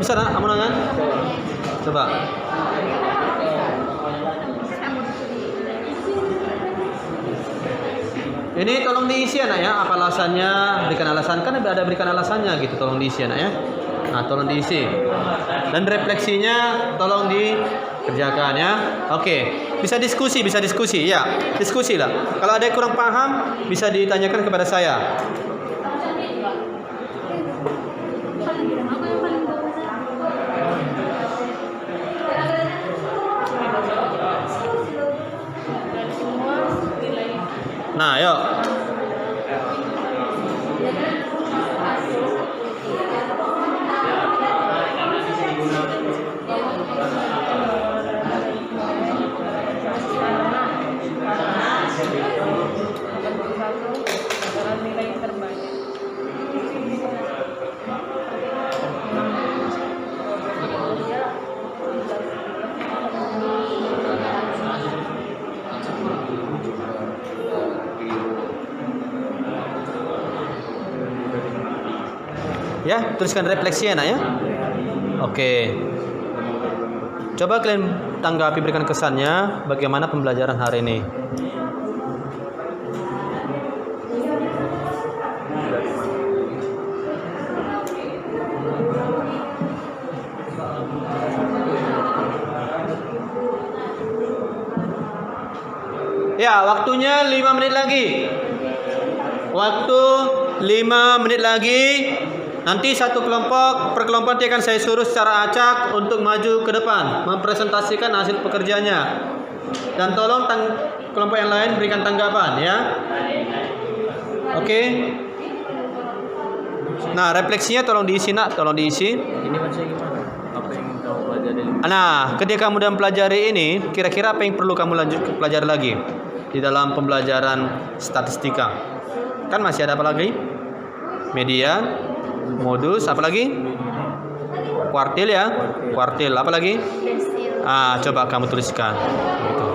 Bisa, Nak? Kamu nanya? Coba. Ini tolong diisi, Nak ya. Apa alasannya? Berikan alasan. Kan ada berikan alasannya gitu. Tolong diisi, Nak ya. Nah, tolong diisi. Dan refleksinya tolong dikerjakan ya. Oke. Bisa diskusi ya. Diskusi lah. Kalau ada yang kurang paham bisa ditanyakan kepada saya. Nah, yuk. Nilai terbanyak. Ya, tuliskan refleksi ya, Nak ya. Oke. Coba kalian tanggapi, berikan kesannya bagaimana pembelajaran hari ini. Ya, waktunya 5 menit lagi. Waktu 5 menit lagi. Nanti satu kelompok, per kelompok nanti akan saya suruh secara acak untuk maju ke depan, mempresentasikan hasil pekerjaannya. Dan tolong kelompok yang lain berikan tanggapan ya. Oke. Nah, refleksinya tolong diisi nak, tolong diisi. Ini maksudnya gimana? Apa yang ingin kamu pelajari? Nah, ketika kamu sudah mempelajari ini, kira-kira apa yang perlu kamu lanjut pelajari lagi di dalam pembelajaran statistika? Kan masih ada apa lagi? Median, modus, apa lagi? Kuartil ya, kuartil. Apa lagi? Coba kamu tuliskan. Gitu.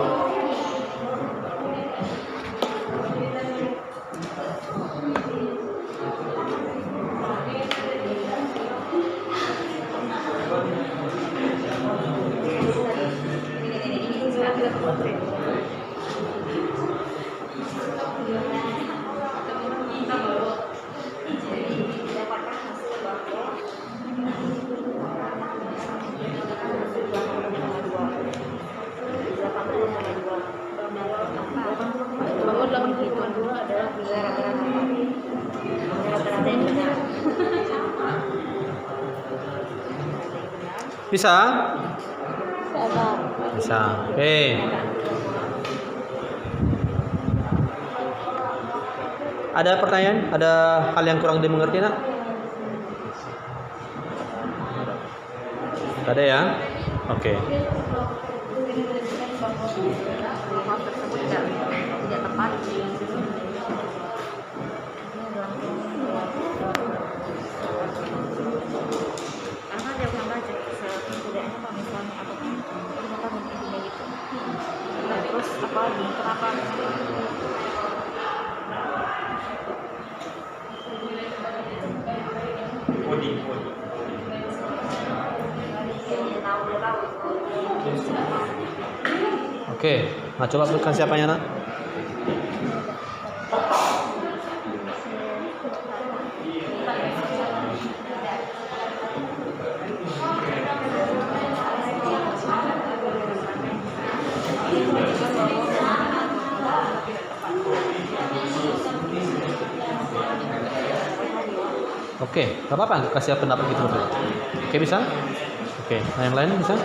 Bisa? Bisa. Oke. Ada pertanyaan? Ada hal yang kurang dimengerti nak? Ada ya? Oke. Hal tersebut tidak tepat. Karena dia bukan baca setidaknya kalau misalnya apapun ternyata intinya gitu. Nah, terus apa lagi? Kenapa? Oke. Nah, coba bukan siapanya nak? Oke, gak apa-apa kasih pendapat gitu. Oke, bisa? Oke, nah yang lain bisa?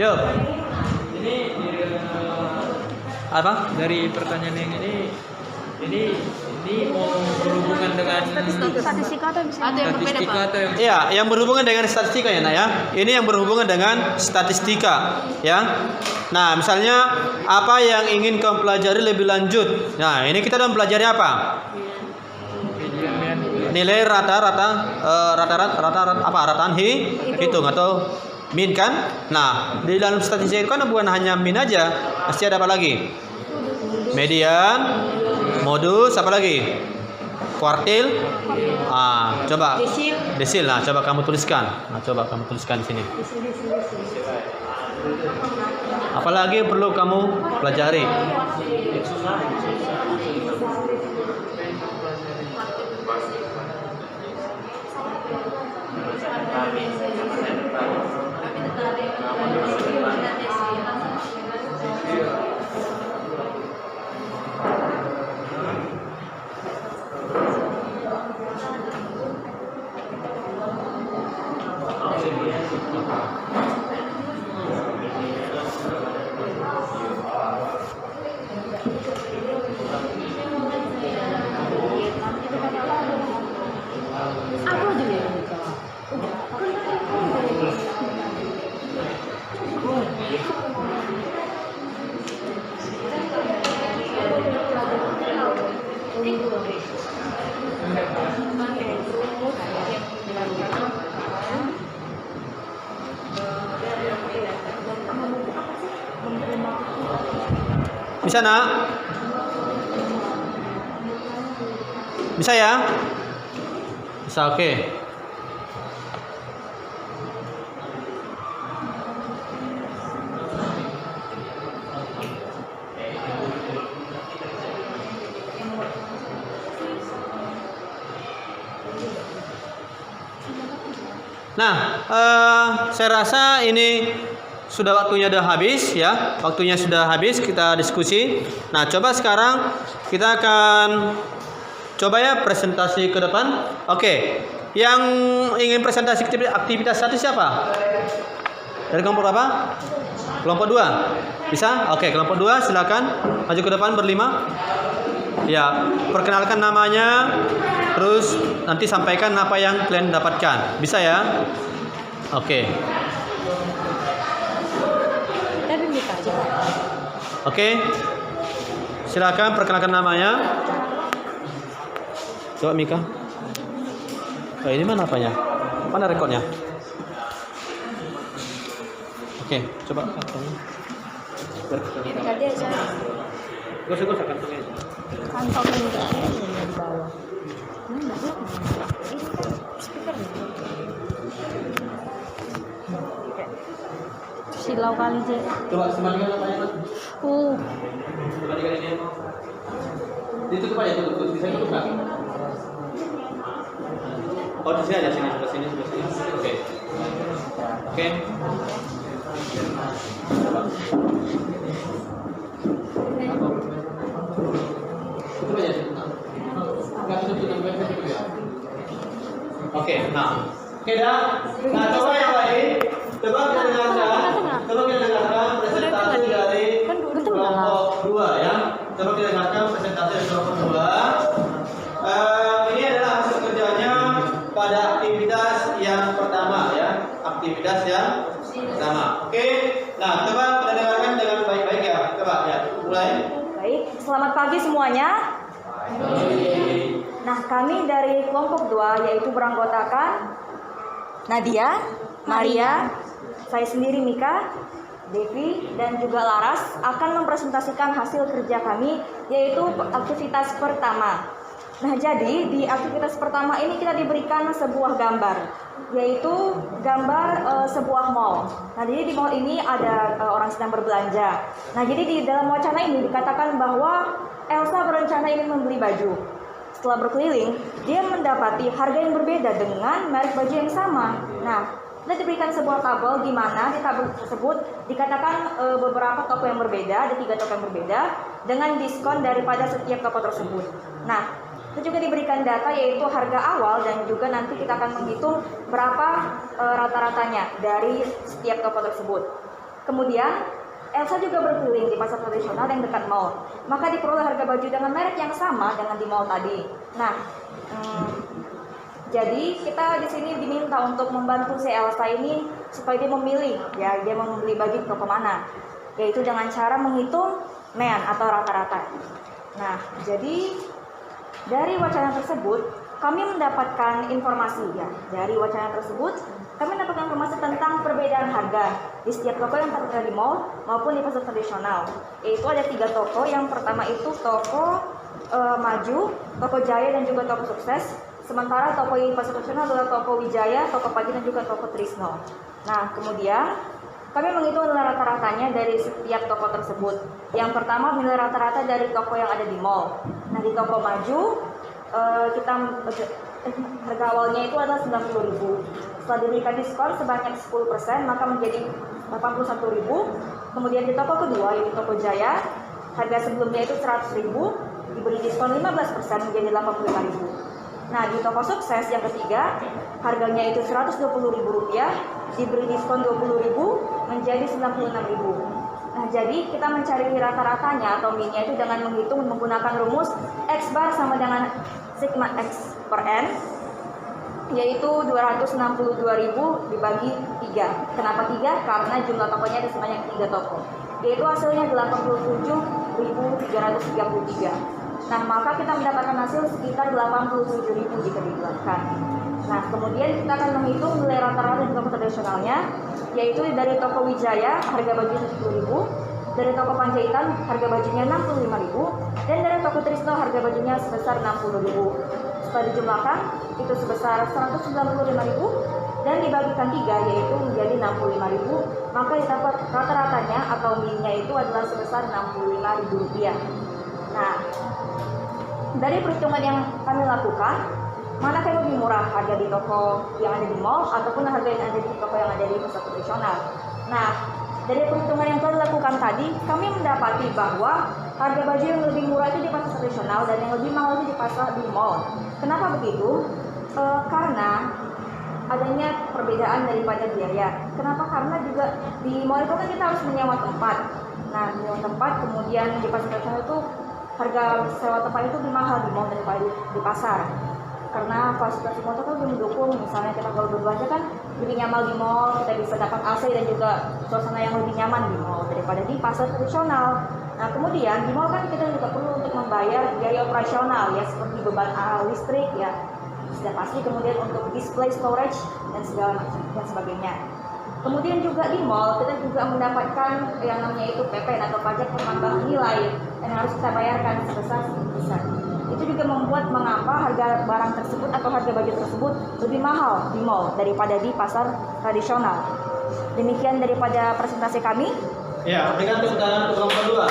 Yuk. Apa? Dari pertanyaan yang ini mau berhubungan dengan Statistika atau bisa ada yang berbeda, statistika Pak? atau yang Iya, yang berhubungan dengan statistika ya, nak ya. Ini yang berhubungan dengan statistika, ya. Nah, misalnya apa yang ingin kamu pelajari lebih lanjut? Nah, ini kita udah mempelajari apa? Nilai rataan hitung atau min kan? Nah, di dalam statistika itu kan bukan hanya min aja, pasti ada apa lagi? Median, modus, apa lagi? Kuartil. Coba desil. Nah, coba kamu tuliskan. Di sini. Apalagi yang perlu kamu pelajari? Bisa nak? Bisa ya? Bisa, oke. Nah, saya rasa ini sudah waktunya sudah habis ya. Waktunya sudah habis kita diskusi. Nah, coba sekarang kita akan coba ya presentasi ke depan. Oke. Yang ingin presentasi aktivitas 1 siapa? Dari kelompok apa? Kelompok 2. Bisa? Oke, kelompok 2 silakan maju ke depan berlima. Ya, perkenalkan namanya, terus nanti sampaikan apa yang kalian dapatkan. Bisa ya? Oke. Dari Mika aja, Pak. Oke. Silakan perkenalkan namanya. Coba Mika. Oh, ini mana apanya? Mana rekodnya? Oke, coba kantongnya. Tadi aja. Gosok-gosok kantongnya. Kantongnya enggak ada yang di bawah. Ini enggak ada. Ini kan speaker nih. Silau kali, Je. Coba semuanya namanya. Coba dikali dia. Ditutup aja, tutup. Bisa tutup enggak? Oh, di sini aja, sini, sebelah sini. Oke. Oke. Tutup aja. Enggak tutup ya. Oke, nah. Oke, dah. Nah, coba yang lain. Coba kita dengarkan presentasi dari kelompok 2 ya. Coba kita dengarkan presentasi dari kelompok 2. Ini adalah hasil kerjanya pada aktivitas yang pertama ya. Aktivitas yang pertama. Oke. Nah, coba kita dengarkan dengan baik-baik ya. Coba ya, mulai. Baik, selamat pagi semuanya. Nah, kami dari kelompok 2 yaitu beranggotakan Nadia, Maria, saya sendiri Mika, Devi, dan juga Laras akan mempresentasikan hasil kerja kami yaitu aktivitas pertama. Nah, jadi di aktivitas pertama ini kita diberikan sebuah gambar, yaitu gambar sebuah mall. Nah, jadi di mall ini ada orang sedang berbelanja. Nah, jadi di dalam wacana ini dikatakan bahwa Elsa berencana ingin membeli baju. Setelah berkeliling, dia mendapati harga yang berbeda dengan merek baju yang sama. Nah, kita diberikan sebuah tabel di mana di tabel tersebut dikatakan beberapa toko yang berbeda, ada 3 toko yang berbeda dengan diskon daripada setiap toko tersebut. Nah, kita juga diberikan data yaitu harga awal dan juga nanti kita akan menghitung berapa rata-ratanya dari setiap toko tersebut. Kemudian Elsa juga berkeliling di pasar tradisional yang dekat mall. Maka diperoleh harga baju dengan merek yang sama dengan di mall tadi. Nah, jadi kita di sini diminta untuk membantu si Elsa ini supaya dia memilih, ya dia mau membeli baju di toko mana, yaitu dengan cara menghitung mean atau rata-rata. Nah, jadi dari wacana tersebut kami mendapatkan informasi ya. Dari wacana tersebut kami mendapatkan informasi tentang perbedaan harga di setiap toko yang terdapat di mall maupun di pasar tradisional. Yaitu ada 3 toko. Yang pertama itu toko Maju, toko Jaya dan juga toko Sukses. Sementara toko di pasar tradisional adalah toko Wijaya, toko Pagi dan juga toko Trisno. Nah, kemudian kami menghitung nilai rata-ratanya dari setiap toko tersebut. Yang pertama nilai rata-rata dari toko yang ada di mall. Nah, di toko Maju harga awalnya itu adalah 90.000. Setelah diberikan diskon sebanyak 10% maka menjadi 81.000. Kemudian di toko kedua yaitu toko Jaya, harga sebelumnya itu 100.000, diberi diskon 15% menjadi 85.000. Nah, di toko Sukses yang ketiga, harganya itu Rp120.000, diberi diskon 20.000 menjadi 96.000. Nah, jadi kita mencari rata-ratanya atau min-nya itu dengan menghitung menggunakan rumus X bar sama dengan sigma X per N, yaitu 262.000 dibagi 3. Kenapa 3? Karena jumlah tokonya ada sebanyak 3 toko, yaitu hasilnya 87.333. Nah, maka kita mendapatkan hasil sekitar 87.000 jika dibulatkan. Nah, kemudian kita akan menghitung nilai rata-rata di toko tradisionalnya, yaitu dari toko Wijaya harga baju 70.000, dari toko Panjaitan harga bajunya 65.000, dan dari toko Trisno harga bajunya sebesar 60.000. Setelah dijumlahkan itu sebesar 195.000 dan dibagikan 3 yaitu menjadi 65.000, maka didapat rata-ratanya atau min-nya itu adalah sebesar Rp65.000. Nah, dari perhitungan yang kami lakukan, mana yang lebih murah, harga di toko yang ada di mall ataupun harga yang ada di toko yang ada di pasar tradisional. Nah, dari perhitungan yang telah dilakukan tadi, kami mendapati bahwa harga baju yang lebih murah itu di pasar tradisional dan yang lebih mahal itu di pasar di mall. Kenapa begitu? Karena adanya perbedaan daripada biaya. Kenapa? Karena juga di mall itu kan kita harus menyewa tempat. Nah, menyewa tempat, kemudian di pasar tradisional itu harga sewa tempat itu lebih mahal di mall daripada di pasar. Karena fasilitas di mall itu kan lebih mendukung. Misalnya kita kalau berbelanja kan lebih nyaman di mall, kita bisa dapat AC dan juga suasana yang lebih nyaman di mall daripada di pasar tradisional. Nah, kemudian di mall kan kita juga perlu untuk membayar biaya operasional ya, seperti beban listrik ya, sudah pasti, kemudian untuk display storage dan segala macam dan sebagainya. Kemudian juga di mall kita juga mendapatkan yang namanya itu PP atau pajak penambah nilai yang harus kita bayarkan sebesar besar. Itu juga membuat mengapa harga barang tersebut atau harga baju tersebut lebih mahal di mall daripada di pasar tradisional. Demikian daripada presentasi kami. Ya, berikan tepuk tangan untuk kelompok 2.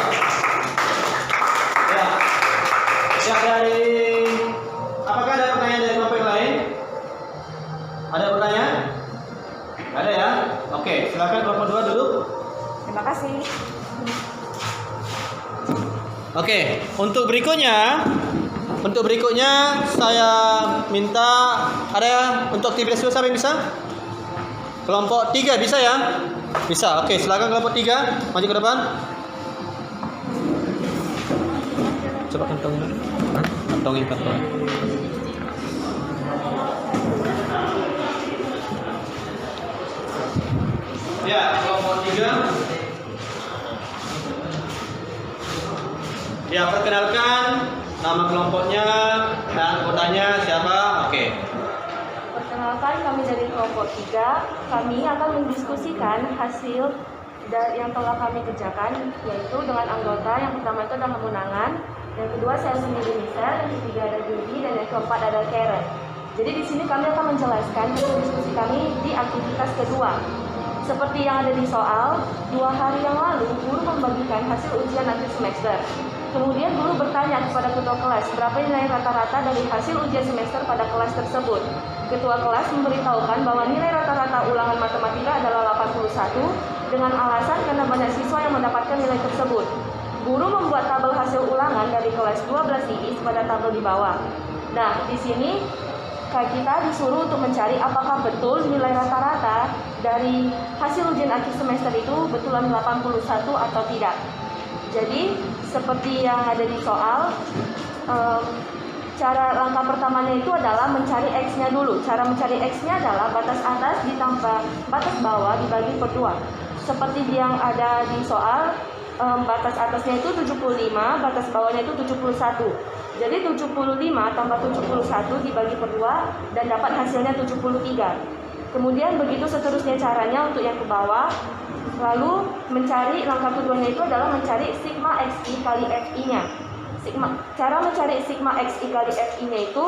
Ya. Ya, apakah ada pertanyaan dari kelompok yang lain? Ada pertanyaan? Ada ya? Oke, silakan kelompok 2 duduk. Terima kasih. Oke, untuk berikutnya saya minta ada untuk aktivitas siapa yang bisa? Kelompok 3 bisa ya? Bisa. Oke, silakan kelompok 3 maju ke depan. Coba kantongin. Kantongin. Ya, kelompok 3. Ya, perkenalkan nama kelompoknya dan anggotanya siapa? Oke. Perkenalkan, kami dari kelompok 3. Kami akan mendiskusikan hasil yang telah kami kerjakan, yaitu dengan anggota. Yang pertama itu adalah Munangan, yang kedua saya sendiri Michelle, yang ketiga ada Judy, dan yang keempat ada Karen. Jadi di sini kami akan menjelaskan hasil diskusi kami di aktivitas kedua. Seperti yang ada di soal, 2 hari yang lalu guru membagikan hasil ujian akhir semester. Kemudian guru bertanya kepada ketua kelas berapa nilai rata-rata dari hasil ujian semester pada kelas tersebut. Ketua kelas memberitahukan bahwa nilai rata-rata ulangan matematika adalah 81 dengan alasan karena banyak siswa yang mendapatkan nilai tersebut. Guru membuat tabel hasil ulangan dari kelas 12 IIS pada tabel di bawah. Nah, di sini kita disuruh untuk mencari apakah betul nilai rata-rata dari hasil ujian akhir semester itu betulan 81 atau tidak. Jadi seperti yang ada di soal, cara langkah pertamanya itu adalah mencari X-nya dulu. Cara mencari X-nya adalah batas atas ditambah batas bawah dibagi per 2. Seperti yang ada di soal, batas atasnya itu 75, batas bawahnya itu 71. Jadi 75 tambah 71 dibagi per 2 dan dapat hasilnya 73. Kemudian begitu seterusnya caranya untuk yang ke bawah. Lalu mencari langkah keduanya itu adalah mencari sigma XI kali FI-nya. Cara mencari sigma XI kali FI-nya itu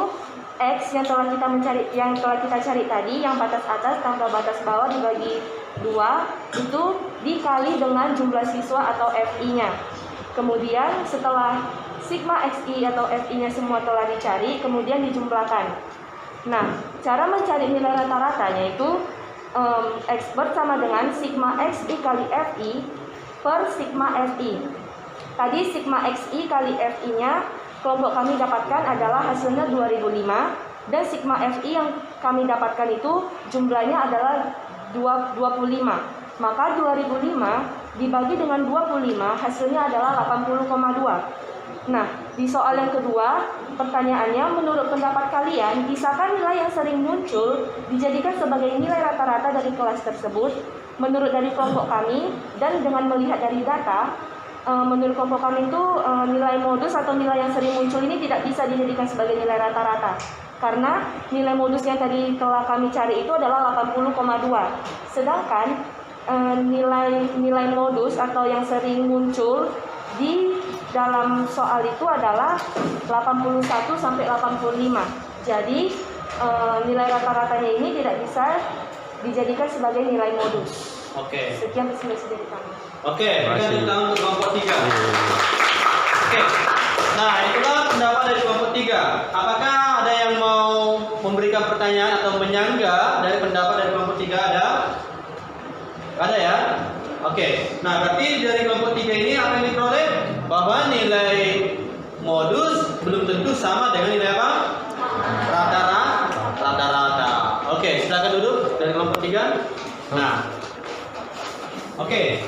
X yang telah kita cari tadi, yang batas atas tambah batas bawah dibagi 2 itu dikali dengan jumlah siswa atau FI-nya. Kemudian setelah sigma XI atau FI-nya semua telah dicari, kemudian dijumlahkan. Nah, cara mencari nilai rata-ratanya itu X sama dengan sigma XI kali FI per sigma FI. Tadi sigma XI kali FI-nya kelompok kami dapatkan adalah hasilnya 2005, dan sigma FI yang kami dapatkan itu jumlahnya adalah 25. Maka 2005 dibagi dengan 25 hasilnya adalah 80,2. Nah, di soal yang kedua, pertanyaannya, menurut pendapat kalian, bisakah nilai yang sering muncul dijadikan sebagai nilai rata-rata dari kelas tersebut? Menurut dari kelompok kami, dan dengan melihat dari data, menurut kelompok kami itu nilai modus atau nilai yang sering muncul ini tidak bisa dijadikan sebagai nilai rata-rata. Karena nilai modus yang tadi telah kami cari itu adalah 80,2. Sedangkan nilai modus atau yang sering muncul di dalam soal itu adalah 81 sampai 85. Jadi nilai rata-ratanya ini tidak bisa dijadikan sebagai nilai modus. Oke. Sekian presentasi dari kami. Oke, kita untuk kelompok 3. Oke. Nah, itulah pendapat dari kelompok 3. Apakah ada yang mau memberikan pertanyaan atau menyanggah dari pendapat dari kelompok 3? Ada ya? Oke. Nah, berarti dari kelompok 3 ini apa yang diperoleh? Bahwa nilai modus belum tentu sama dengan nilai apa? Rata-rata. Oke, silakan duduk dari kelompok 3. Nah. Oke.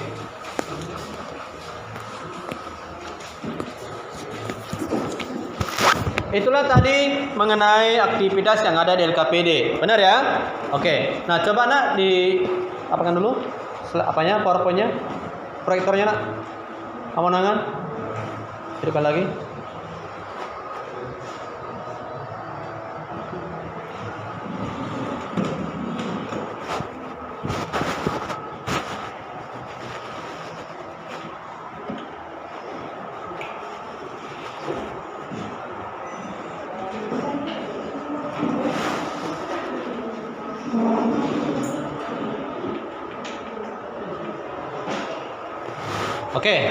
Itulah tadi mengenai aktivitas yang ada di LKPD. Benar ya? Oke. Nah, coba Nak apakan dulu apanya PowerPoint-nya, proyektornya Nak. Amonangan. Hidupkan lagi. Oke.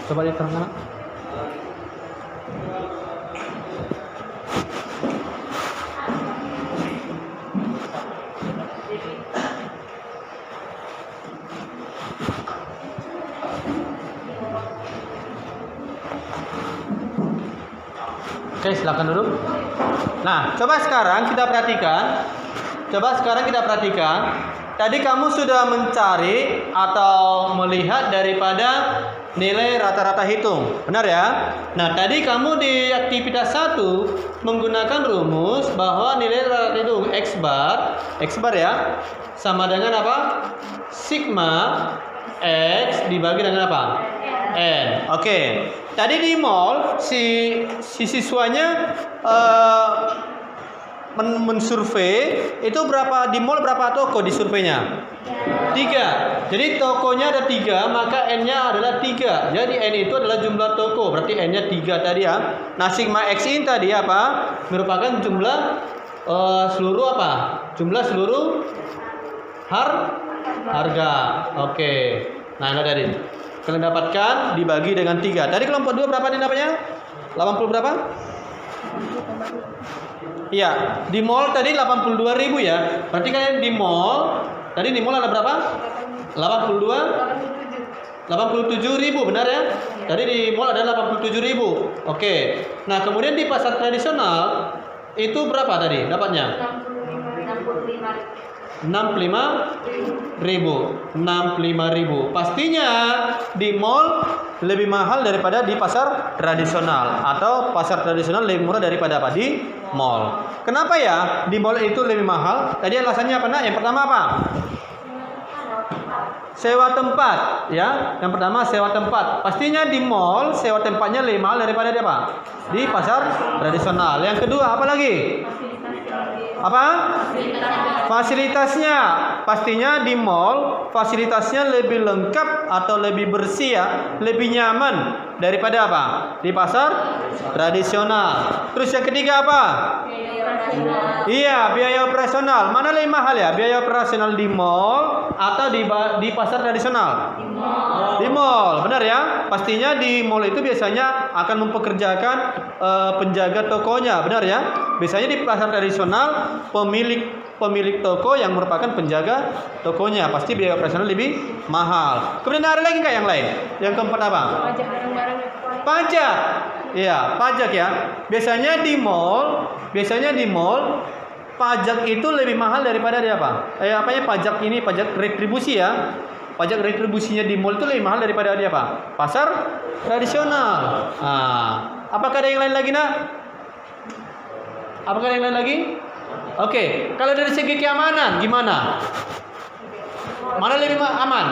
Coba lihat terang. Oke, silakan duduk. Nah, coba sekarang kita perhatikan. Tadi kamu sudah mencari atau melihat daripada nilai rata-rata hitung. Benar ya? Nah, tadi kamu di aktivitas 1 menggunakan rumus bahwa nilai rata-rata hitung X bar ya, sama dengan apa? Sigma X dibagi dengan apa? N. Oke. Tadi di mall si siswanya mensurvei itu berapa di mall, berapa toko di surveinya? 3. Jadi tokonya ada 3, maka N-nya adalah 3. Jadi N itu adalah jumlah toko, berarti N-nya 3 tadi ya. Nah, sigma X ini tadi apa? Merupakan jumlah seluruh apa? Jumlah seluruh harga. Oke. Nah, ini tadi kalian dapatkan dibagi dengan 3. Tadi kelompok 2 berapa nih namanya? 80 berapa? Iya, di mall tadi 82.000 ya. Berarti kalian di mall ada berapa? 87.000, benar ya? Tadi di mall ada 87.000. Oke. Nah, kemudian di pasar tradisional itu berapa tadi dapatnya? 65.000. Pastinya di mall lebih mahal daripada di pasar tradisional, atau pasar tradisional lebih murah daripada apa? Di mall. Kenapa ya di mall itu lebih mahal? Tadi alasannya apa, Nak? Yang pertama apa? Sewa tempat ya. Yang pertama sewa tempat. Pastinya di mall sewa tempatnya lebih mahal daripada di apa? Di pasar tradisional. Yang kedua apa lagi? Apa? Fasilitasnya. Pastinya di mall fasilitasnya lebih lengkap atau lebih bersih ya, lebih nyaman daripada apa? Di pasar tradisional. Terus yang ketiga apa? Iya, biaya operasional. Mana lebih mahal ya? Biaya operasional di mall atau di pasar tradisional? Di mall, benar ya? Pastinya di mall itu biasanya akan mempekerjakan penjaga tokonya, benar ya? Biasanya di pasar tradisional pemilik toko yang merupakan penjaga tokonya, pasti biaya operasional lebih mahal. Kemudian ada lagi nggak yang lain? Yang keempat apa? Pajak. Iya, pajak ya. Biasanya di mall pajak itu lebih mahal daripada di apa? Pajak retribusi ya. Pajak retribusinya di mall itu lebih mahal daripada di apa? Pasar tradisional. Apakah ada yang lain lagi, Nak? Apakah ada yang lain lagi? Oke, kalau dari segi keamanan gimana? Mana lebih aman?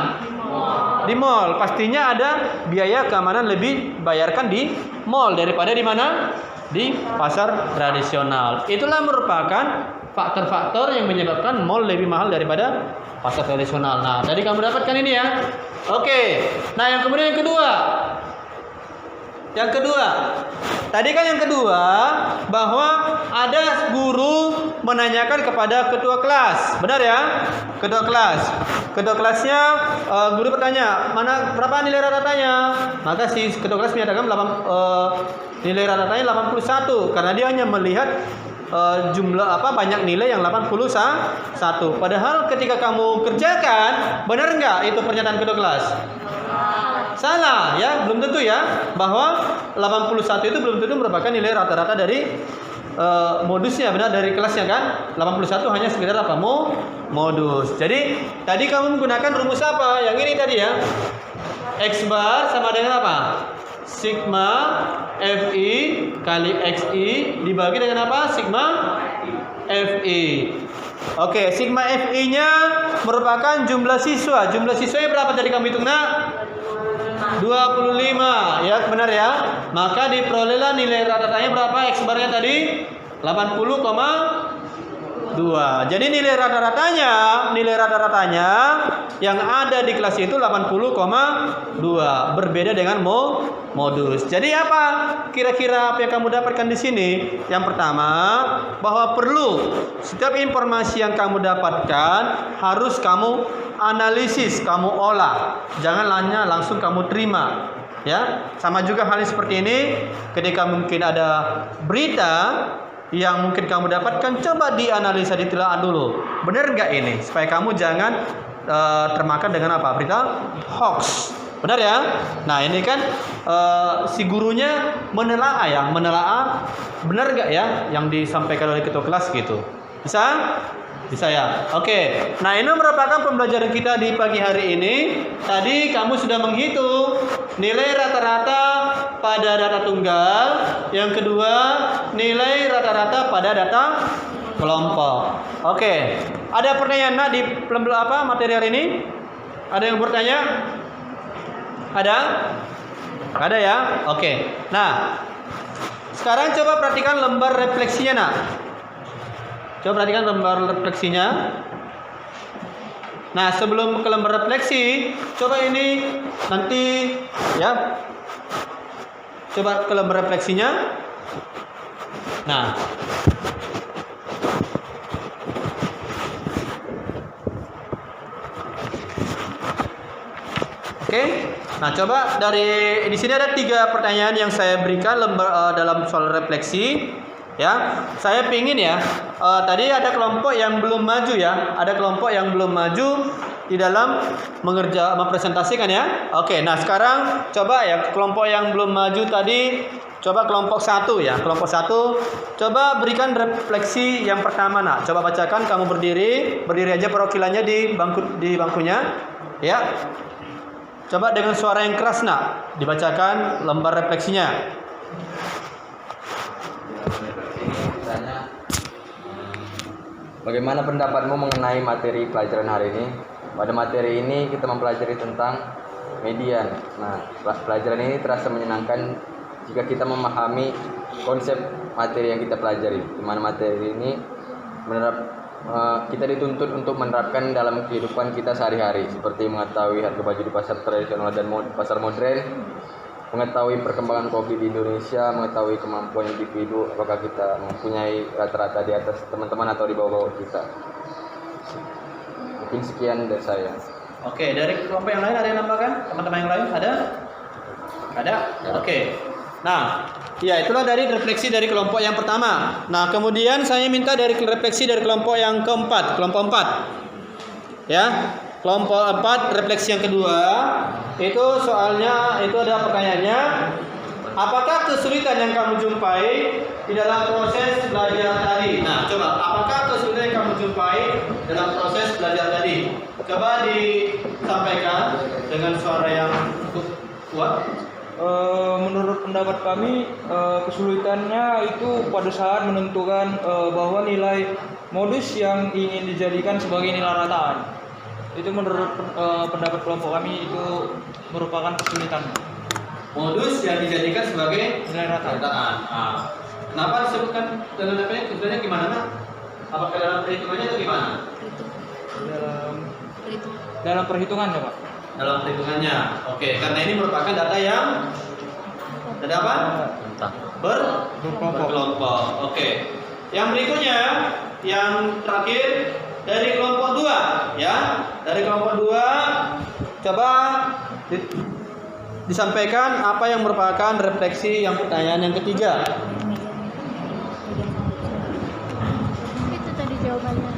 Di mall. Pastinya ada biaya keamanan lebih bayarkan di mall daripada di mana? Di pasar tradisional. Itulah merupakan faktor-faktor yang menyebabkan mall lebih mahal daripada pasar tradisional. Nah, tadi kamu dapatkan ini ya. Oke. Nah, yang kemudian yang kedua. Yang kedua. Tadi kan yang kedua bahwa ada guru menanyakan kepada ketua kelas. Benar ya? Ketua kelas. Ketua kelasnya guru bertanya, "Mana berapa nilai rata-ratanya?" Maka si ketua kelas menyatakan nilai rata-ratanya 81 karena dia hanya melihat jumlah banyak nilai yang 81. Padahal ketika kamu kerjakan, benar nggak itu pernyataan ketua kelas? Salah ya, belum tentu ya bahwa 81 itu belum tentu merupakan nilai rata-rata dari modusnya, benar, dari kelasnya kan. 81 hanya sekedar apa? Modus. Jadi tadi kamu menggunakan rumus apa? Yang ini tadi ya. X bar sama dengan apa? Sigma FI kali XI dibagi dengan apa? Sigma FI. Oke, sigma FI-nya merupakan jumlah siswa. Jumlah siswanya berapa tadi kamu hitung, Nak? 25, ya benar ya. Maka diperolehlah nilai rata-ratanya berapa? X barnya tadi 80,2. Jadi nilai rata-ratanya yang ada di kelas itu 80,2. Berbeda dengan modus. Jadi apa? Kira-kira apa yang kamu dapatkan di sini? Yang pertama, bahwa perlu setiap informasi yang kamu dapatkan harus kamu analisis, kamu olah. Jangan hanya langsung kamu terima. Ya, sama juga halnya seperti ini. Ketika mungkin ada berita yang mungkin kamu dapatkan, coba dianalisa, ditelaah dulu. Benar nggak ini? Supaya kamu jangan termakan dengan apa? Berita hoax. Benar ya? Nah, ini kan si gurunya menelaah benar nggak ya yang disampaikan oleh ketua kelas gitu. Bisa? Bisa ya? Oke. Nah, ini merupakan pembelajaran kita di pagi hari ini. Tadi kamu sudah menghitung nilai rata-rata pada data tunggal. Yang kedua, nilai rata-rata pada data kelompok. Oke. Ada pertanyaan Nak di materi hari ini? Ada yang bertanya? Ada? Ada ya? Oke. Nah, sekarang coba perhatikan lembar refleksinya, Nak. Coba perhatikan lembar refleksinya. Nah, sebelum ke lembar refleksi, coba ini nanti ya. Coba ke lembar refleksinya. Nah, oke. Nah, coba dari di sini ada 3 pertanyaan yang saya berikan dalam soal refleksi. Ya, saya pingin ya. Tadi ada kelompok yang belum maju ya. Ada kelompok yang belum maju di dalam mempresentasikan ya. Oke, nah sekarang coba ya kelompok yang belum maju tadi. Coba kelompok 1 ya. Kelompok 1. Coba berikan refleksi yang pertama, Nak. Coba bacakan, kamu berdiri aja perwakilannya di bangkunya. Ya. Coba dengan suara yang keras, Nak, dibacakan lembar refleksinya. Bagaimana pendapatmu mengenai materi pelajaran hari ini? Pada materi ini kita mempelajari tentang median. Nah, pelajaran ini terasa menyenangkan jika kita memahami konsep materi yang kita pelajari. Di mana materi ini kita dituntut untuk menerapkan dalam kehidupan kita sehari-hari, seperti mengetahui harga baju di pasar tradisional dan pasar modern, mengetahui perkembangan COVID di Indonesia, mengetahui kemampuan individu, apakah kita mempunyai rata-rata di atas teman-teman atau di bawah kita. Mungkin sekian dari saya. Oke, dari kelompok yang lain ada yang nambahkan? Teman-teman yang lain ada? Ada? Oke. Nah, ya itulah dari refleksi dari kelompok yang pertama. Nah, kemudian saya minta dari refleksi dari kelompok yang keempat, kelompok 4. Ya. Kelompok 4 refleksi yang kedua itu soalnya itu ada pertanyaannya, apakah kesulitan yang kamu jumpai di dalam proses belajar tadi? Nah, coba apakah kesulitan yang kamu jumpai dalam proses belajar tadi? Coba disampaikan dengan suara yang cukup kuat. Menurut pendapat kami, kesulitannya itu pada saat menentukan bahwa nilai modus yang ingin dijadikan sebagai nilai rataan. Itu menurut pendapat kelompok kami itu merupakan kesulitan. Modus yang dijadikan sebagai Nilai rataan. Nah, kenapa disebutkan dalam apa-nya? Sebenarnya gimana, Pak? Apakah dalam perhitungannya atau gimana? Dalam perhitungannya, Pak. Dalam perhitungannya. Oke, karena ini merupakan data yang data apa? Berkelompok. Oke. Yang berikutnya, yang terakhir dari kelompok 2, ya. Dari kelompok 2 coba disampaikan apa yang merupakan refleksi yang pertanyaan yang ketiga. Itu tadi jawabannya.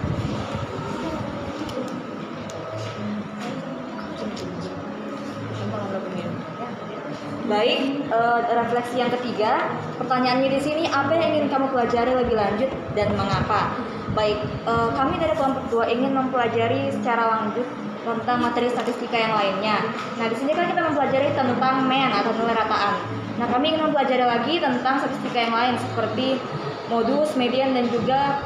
Baik, refleksi yang ketiga, pertanyaannya di sini, apa yang ingin kamu pelajari lebih lanjut dan mengapa? Baik, kami dari kelompok 2 ingin mempelajari secara lanjut tentang materi statistika yang lainnya. Nah, di sini kan kita mempelajari tentang MEN atau nilai rataan. Nah, kami ingin mempelajari lagi tentang statistika yang lain seperti modus, median, dan juga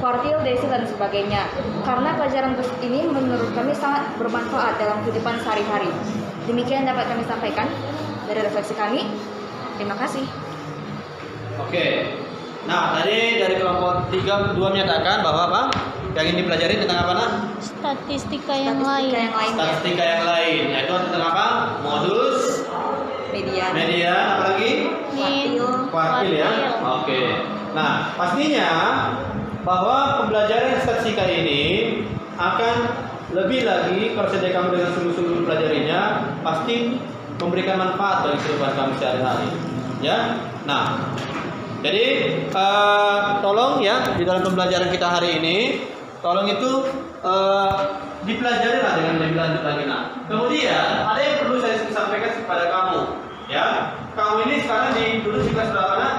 kuartil, desil, dan sebagainya. Karena pelajaran ini menurut kami sangat bermanfaat dalam kehidupan sehari-hari. Demikian dapat kami sampaikan dari refleksi kami. Terima kasih. Oke. Nah, tadi dari kelompok 3 2 menyatakan bahwa apa? Yang ingin dipelajari tentang apa, Nak? Statistika yang lain. Statistika yang lain, yaitu tentang apa? Modus, Median. apa lagi? Kuartil ya. Oke. Nah, pastinya bahwa pembelajaran statistika ini akan lebih lagi kalau sedang kamu dengan sungguh-sungguh mempelajarinya, pasti memberikan manfaat bagi kehidupan kamu sehari-hari. Ya. Nah, jadi tolong ya di dalam pembelajaran kita hari ini, tolong itu dipelajari lah dengan lebih lanjut lagi. Nah, kemudian ada yang perlu saya sampaikan kepada kamu. Ya, kamu ini sekarang dulu di kelas berapa, Nak?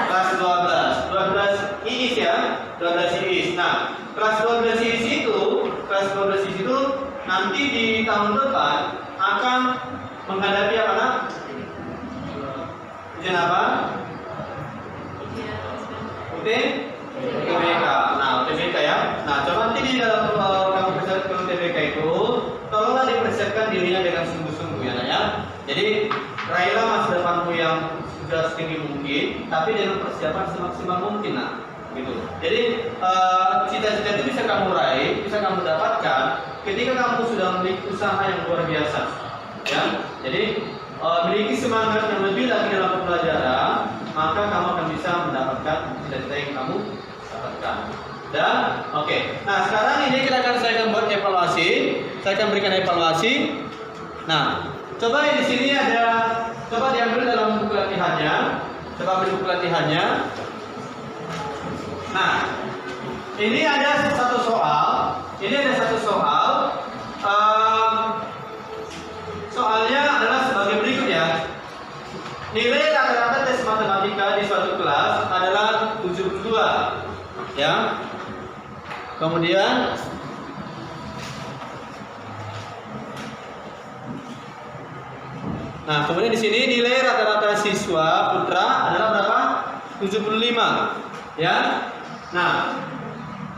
Kelas 12 IIS ya, 12 IIS. Nah, kelas 12 IIS itu nanti di tahun depan akan menghadapi apa, Nak? Ujian apa? UTBK. Nah, UTBK ya. Nah, coba nanti di dalam kamu persiapkan UTBK itu, tolonglah dipersiapkan dirinya dengan sungguh-sungguh ya, Nak ya. Jadi, raihlah masa depanmu yang sudah setinggi mungkin, tapi dengan persiapan semaksimal mungkin, Nak. Gitu. Jadi, cita-cita itu bisa kamu raih, bisa kamu dapatkan ketika kamu sudah memiliki usaha yang luar biasa. Ya. Jadi, miliki semangat yang lebih lagi dalam pembelajaran, maka kamu akan bisa mendapatkan cita-cita yang kamu dapatkan. Dan oke. Nah, sekarang ini saya akan buat evaluasi. Saya akan berikan evaluasi. Nah, coba di sini coba diambil dalam buku latihannya. Coba ambil buku latihannya. Nah, ini ada satu soal. Soalnya adalah sebagai berikut ya. Nilai rata-rata tes matematika di suatu kelas adalah 72. Ya. Kemudian kemudian di sini nilai rata-rata siswa putra adalah berapa? 75. Ya. Nah,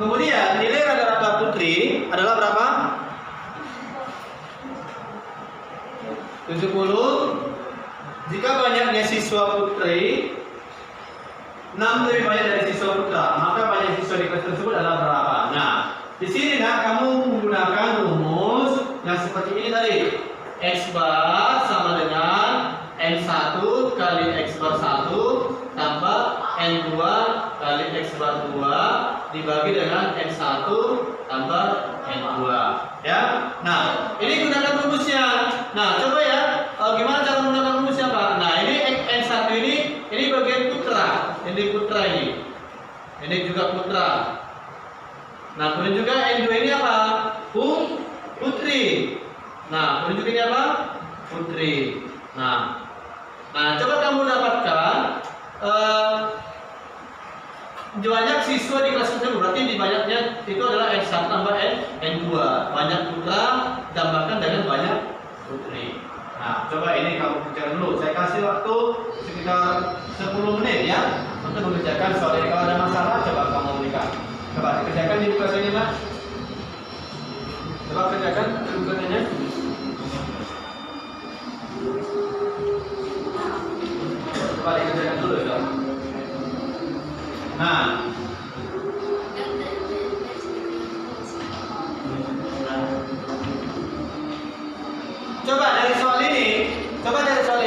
kemudian nilai rata-rata putri adalah berapa? 70. Jika banyaknya siswa putri 6 lebih banyak dari siswa putra, maka banyak siswa di kelas tersebut adalah berapa? Nah, di sini kamu menggunakan rumus yang seperti ini tadi. X bar sama dengan N1 kali X bar 1 tambah N2 kali X bar 2 dibagi dengan N1 tambah N2. Ya. Nah, ini gunakan rumusnya. Nah, coba ya, gimana cara menggunakan rumusnya, Pak? Nah, ini N1 ini bagian putra. Ini putra ini. Ini juga putra. Nah, kemudian juga N2 ini apa? Putri. Nah, kemudian juga ini apa? Putri. Nah, coba kamu dapatkan banyak siswa di kelas tersebut, berarti di banyaknya itu adalah N1 tambah N2. Banyak putra ditambahkan dengan banyak putri. Nah, coba ini kamu kerjakan dulu. Saya kasih waktu sekitar 10 menit ya untuk mengerjakan soal ini. Kalau ada masalah, coba kamu berikan. Coba dikerjakan di buku ini, Mas. Coba kerjakan urutannya. Coba dikerjakan dulu ya. Nah. Coba dari soal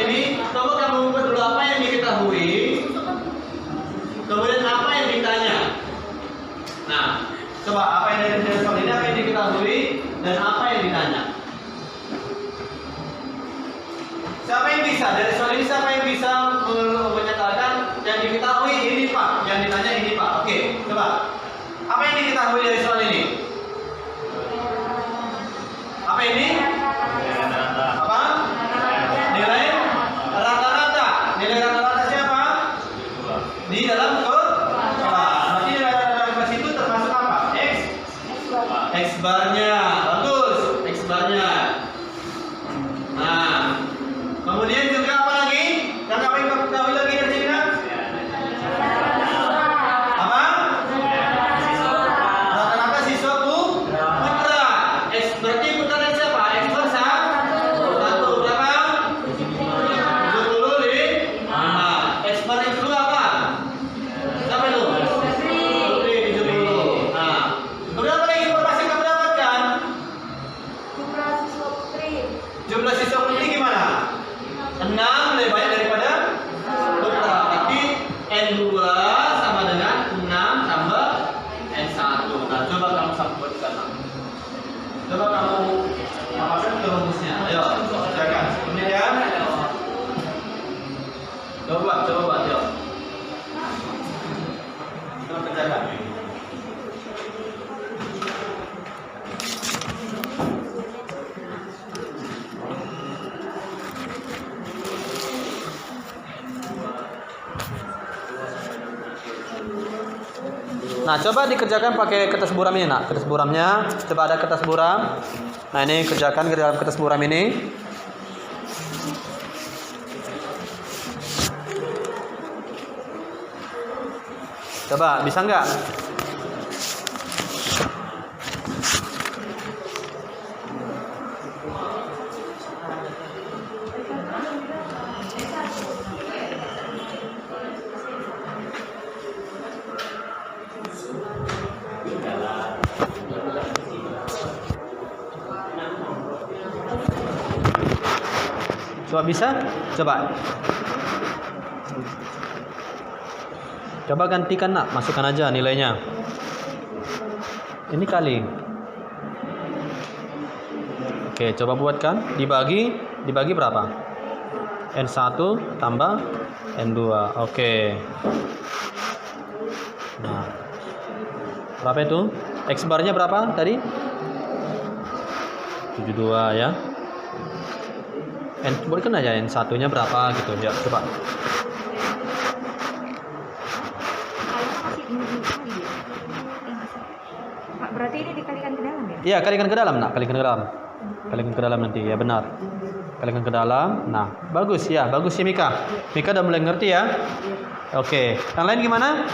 ini, coba kamu buat dulu apa yang diketahui, kemudian apa yang ditanya. Nah, coba apa yang dari soal ini, apa yang diketahui dan apa yang ditanya. Siapa yang bisa dari soal ini? Siapa yang bisa menyatakan yang diketahui ini Pak, yang ditanya ini Pak? Oke, coba. Apa yang diketahui dari soal ini? Apa ini? Apa? Nilai rata-rata. Nilai rata-rata siapa? Di dalam kelas. Berarti nilai rata-rata kelas itu termasuk apa? X barnya. Bagus. X barnya. Nah, kemudian juga apa lagi? Dan apa yang kamu ketahui lagi dari sini? Apa? Rata-rata siswa putra. X berarti putra dari siapa? X bar satu berapa? 75. X bar yang kedua apa? Siapa itu? Putri 70. Nah, kemudian apa lagi informasi yang kamu dapatkan? Jumlah siswa putri gimana? 6 lebih banyak daripada putra. Berarti N2 sama dengan 6 tambah N1. Nah, coba kamu sambungkan. Coba kamu apakah ke rumusnya? Ayo, kerjakan. Kemudian coba buat, yuk. Coba kerjakan. Nah, coba dikerjakan pakai kertas buram ini, nak. Kertas buramnya, coba ada kertas buram. Nah, ini kerjakan ke dalam kertas buram ini. Coba, bisa nggak? Coba bisa? Coba. Coba gantikan, nak, masukkan aja nilainya. Ini kali. Oke, coba buatkan. Dibagi berapa? N1 tambah N2. Oke. Nah. Berapa itu? X barnya berapa tadi? 72 ya. Buatkan aja N1-nya berapa gitu. Ya, coba. Pak, berarti ini dikalikan ke dalam ya? Iya, kalikan ke dalam, nak. Kalikan ke dalam. Kalikan ke dalam nanti, ya benar. Kalikan ke dalam. Nah, bagus ya Mika. Mika udah mulai ngerti ya. Oke, yang lain gimana?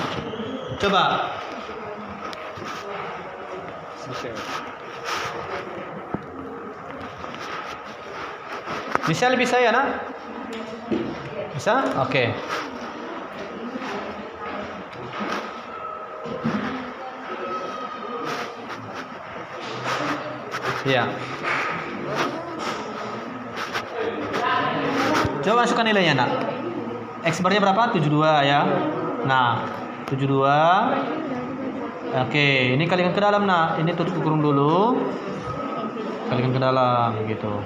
Coba. Michelle bisa ya, nak? Bisa? Oke. Iya. Coba masukkan nilainya, nak. X barnya berapa? 72 ya. Nah, 72. Oke, ini kalikan ke dalam, nak. Ini tutup kurung dulu. Kalikan ke dalam gitu.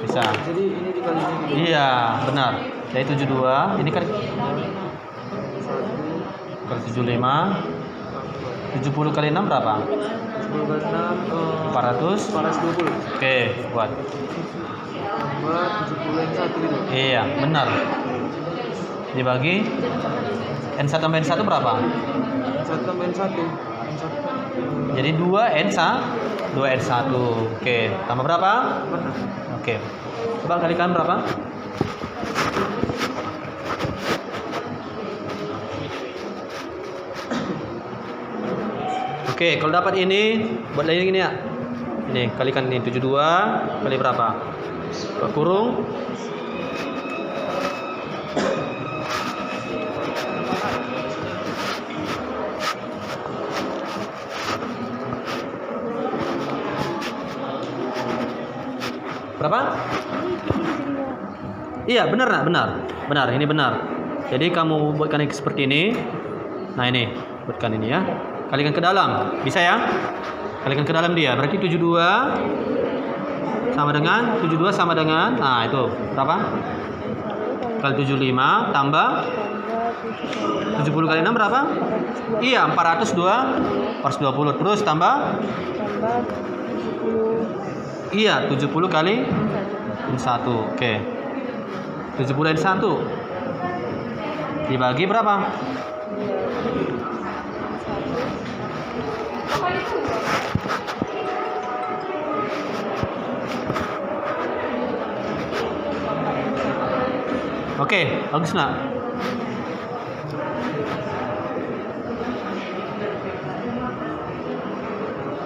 Bisa. Jadi ini dikali ini. Iya, benar. Dari 72, ini kan kali 75. 70 kali 6 berapa? 10 kali 6 400. 420. Oke, buat. 70 N1 itu. Iya, benar. Dibagi N1 tambah N1 berapa? 1 tambah N1. Jadi 2 N1. Oke, tambah berapa? Oke. Coba kalikan berapa? Oke, kalau dapat ini buat lagi gini ya. Ini kalikan ini 72 kali berapa? Kurung berapa? Iya, benar nak, benar. Ini benar. Jadi kamu buatkan ini seperti ini. Nah, ini buatkan ini ya. Kalikan ke dalam. Bisa ya? Kalikan ke dalam dia. Berarti 72 sama dengan nah, itu berapa? Kali 75 tambah 70 kali 6 berapa? Iya, 420. Terus tambah? Iya, 70 kali 1. Oke. 70 N1 dibagi berapa? Oke, bagus nak.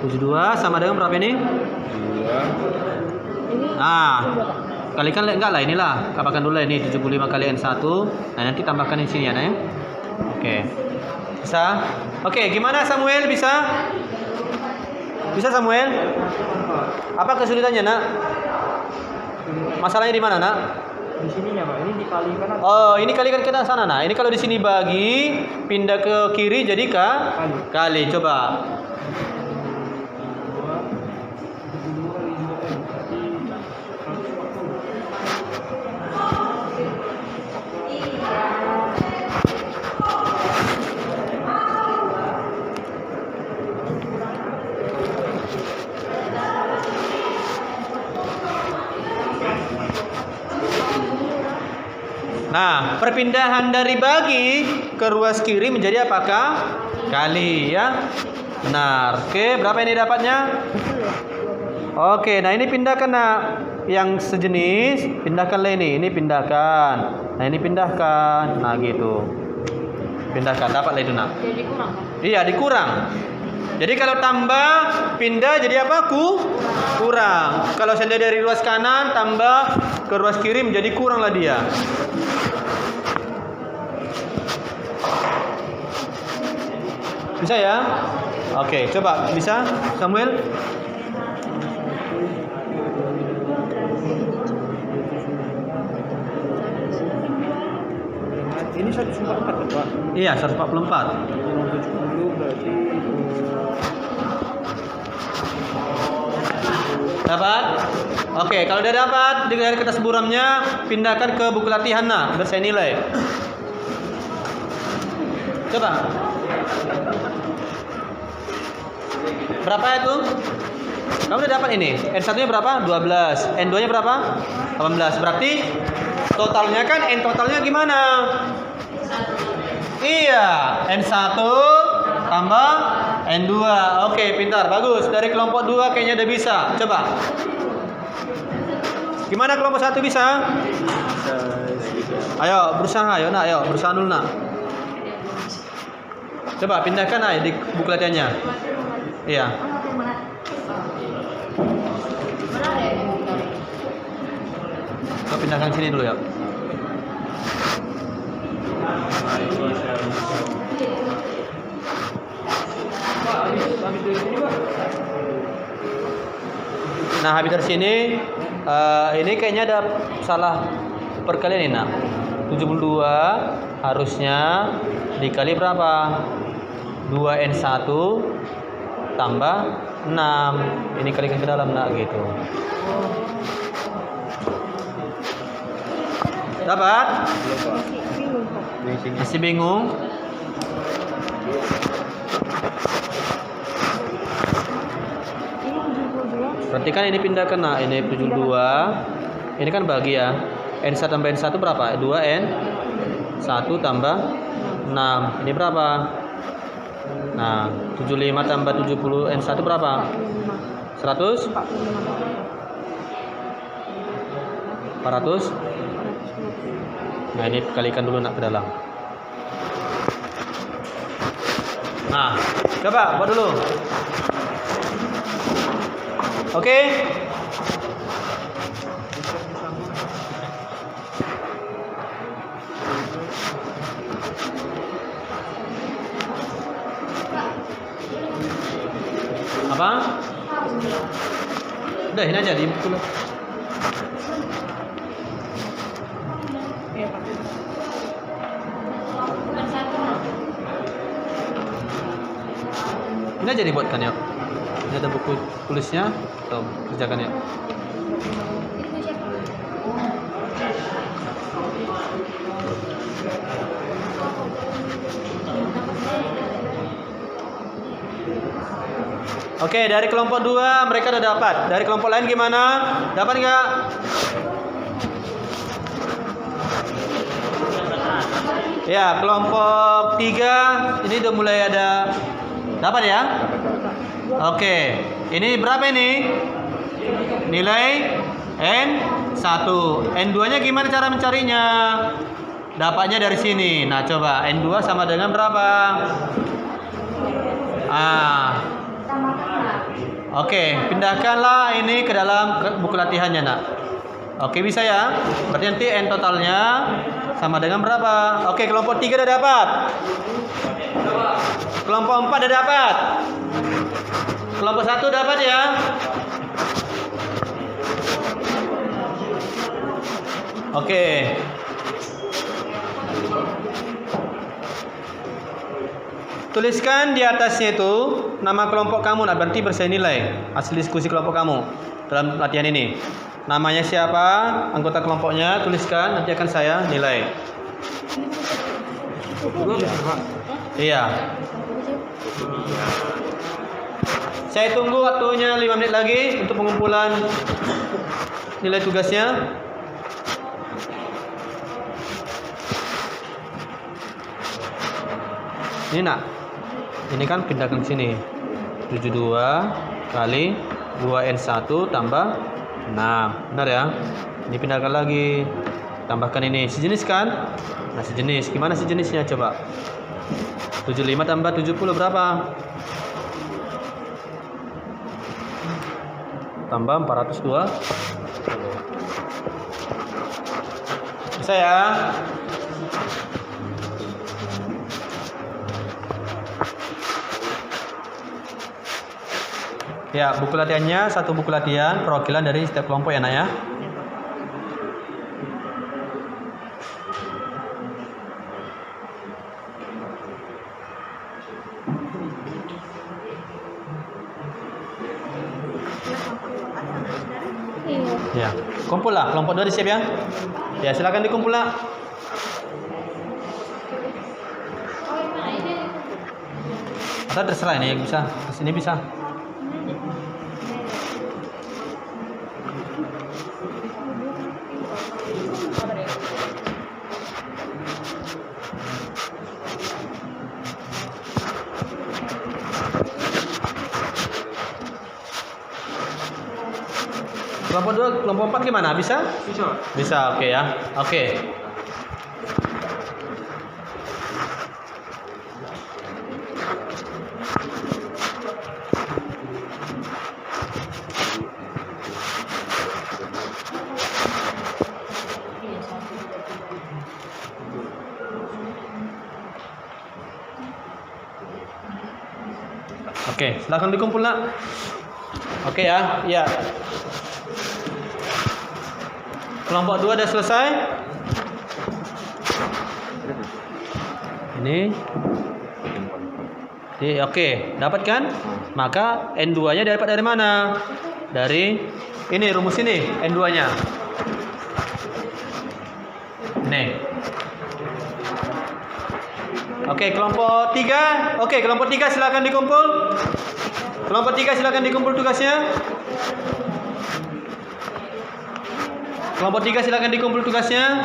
Tujuh dua sama dengan berapa ini? 2. Nah, kalikan enggak lah inilah. Katakan dulu ini 75 kali N1. Nah, nanti tambahkan di sini ya, Nak. Oke. Bisa? Oke, gimana Samuel? Bisa? Bisa Samuel? Apa kesulitannya, Nak? Masalahnya di mana, Nak? Di sininya, Pak. Ini dikalikan. Oh, ini kalikan ke sana. Nah, ini kalau di sini bagi, pindah ke kiri jadi kali. Coba. Nah, perpindahan dari bagi ke ruas kiri menjadi apakah? Kali ya. Benar. Oke, berapa ini dapatnya? Oke, nah ini pindahkan nak. Yang sejenis, pindahkanlah ini. Ini pindahkan. Nah, ini pindahkan. Nah, gitu. Pindahkan, dapatlah itu nak. Jadi kurang. Iya, dikurang. Jadi kalau tambah, pindah jadi apa? Kurang. Kalau saya dari ruas kanan tambah ke ruas kiri menjadi kurang lah dia. Bisa ya? Oke, coba bisa Samuel? Ini 144, Pak. Iya, 144. 70 berarti Dapat? Oke, kalau udah dapat dari kertas buramnya pindahkan ke buku latihan nah, biar saya nilai. Coba. Berapa itu? Kamu udah dapat ini. N1-nya berapa? 12. N2-nya berapa? 18. Berarti totalnya kan N totalnya gimana? Iya, N1 tambah N2. Oke, pintar, bagus. Dari kelompok 2 kayaknya udah bisa. Coba. Gimana kelompok 1 bisa? Ayo, berusaha. Ayo, nak. Ayo, berusaha dulu, nak. Coba pindahkan aja di buku latihannya. Iya. Coba pindahkan sini dulu ya. Nah, habis dari sini ini kayaknya ada salah perkalian ini, nah. 72 harusnya dikali berapa? 2N1 tambah 6. Ini kalikan ke dalam, nak, gitu. Dapat? Masih bingung? Berarti kan ini pindahkan, nah, ini 72. Ini kan bagi ya. N1 tambah N1 berapa? 2N1 tambah 6. Ini berapa? Nah, 75 tambah 70 N1 berapa? 100? 400? Nah, ini kalikan dulu nak ke dalam. Nah, coba buat dulu. Oke? Apa? Udah ini aja di buku lo. Ini aja dibuatkan ya. Ini ada buku tulisnya. Tuh, kerjakan ya. Oke, dari kelompok 2 mereka udah dapat. Dari kelompok lain gimana? Dapat nggak? Ya, kelompok 3 ini udah mulai ada. Dapat ya? Oke, ini berapa ini? Nilai N1. N2-nya gimana cara mencarinya? Dapatnya dari sini. Nah, coba N2 sama dengan berapa? Oke, pindahkanlah ini ke dalam buku latihannya, nak. Oke, bisa ya? Berarti nanti N totalnya sama dengan berapa? Oke, kelompok 3 udah dapat. Kelompok 4 udah dapat. Kelompok 1 dapat ya? Oke. Tuliskan di atasnya itu nama kelompok kamu, nah berarti bersih nilai hasil diskusi kelompok kamu dalam latihan ini. Namanya siapa, anggota kelompoknya, tuliskan, nanti akan saya nilai. Iya. Saya tunggu waktunya 5 menit lagi untuk pengumpulan nilai tugasnya. Ini nak, ini kan pindahkan ke sini. 72 kali 2N1 tambah 6. Benar ya? Ini pindahkan lagi. Tambahkan ini. Sejenis kan? Nah, sejenis. Gimana sejenisnya coba? 75 tambah 70 berapa? Tambah 402. Bisa ya? Ya, buku latihannya satu buku latihan perwakilan dari setiap kelompok ya, nak ya. Ya, kumpul lah, kelompok 2 disiap ya. Ya, silakan dikumpul lah. Atau terserah ini bisa, sini bisa. Kelompok 2, kelompok 4 gimana? Bisa? Bisa. Bisa, oke ya. Oke. Oke, silakan dikumpul nak. Oke ya, ya. Kelompok 2 sudah selesai. Ini. Oke, dapat kan? Maka N2-nya dapat dari mana? Dari ini rumus ini, N2-nya. Nih. Oke, kelompok 3. Oke, kelompok 3 silakan dikumpul. Kelompok 3 silakan dikumpul tugasnya. Kelompok 3 silakan dikumpul tugasnya.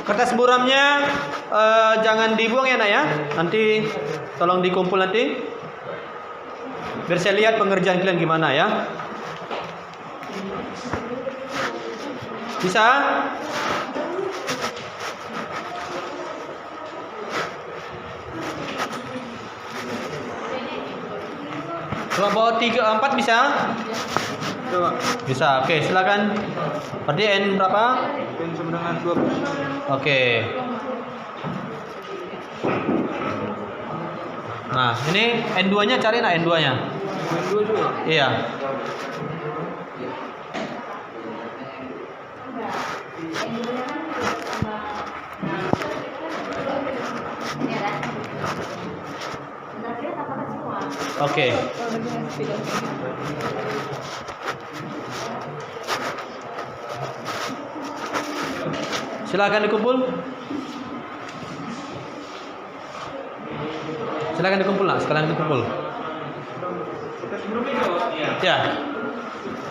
Kertas buramnya jangan dibuang ya, nak ya. Nanti tolong dikumpul nanti. Biar saya lihat pengerjaan kalian gimana ya. Bisa? Kelompok 3, 4 bisa? Coba. Bisa. Oke, silakan. Berarti N berapa? N sama dengan 12. Oke. Nah, ini N2-nya cari N2-nya. N2 juga. Iya. Oke. Silakan dikumpul. Silakan dikumpul nak, sekalian dikumpul. Ya.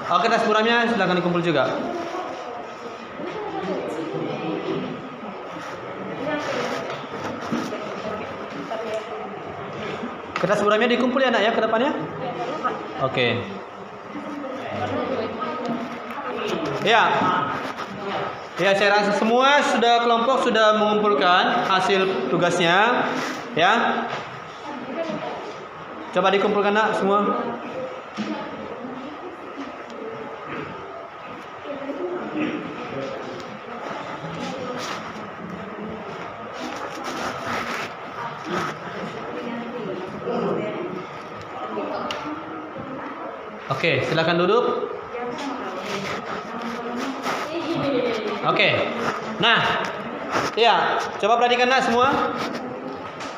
Oke, tas buramnya silakan dikumpul juga. Kertas buramnya dikumpul ya nak ya ke depannya. Oke. Ya. Ya, saya rasa semua kelompok sudah mengumpulkan hasil tugasnya, ya. Coba dikumpulkan nak semua. Oke, silakan duduk. Oke. Nah, ya, coba perhatikan nak semua.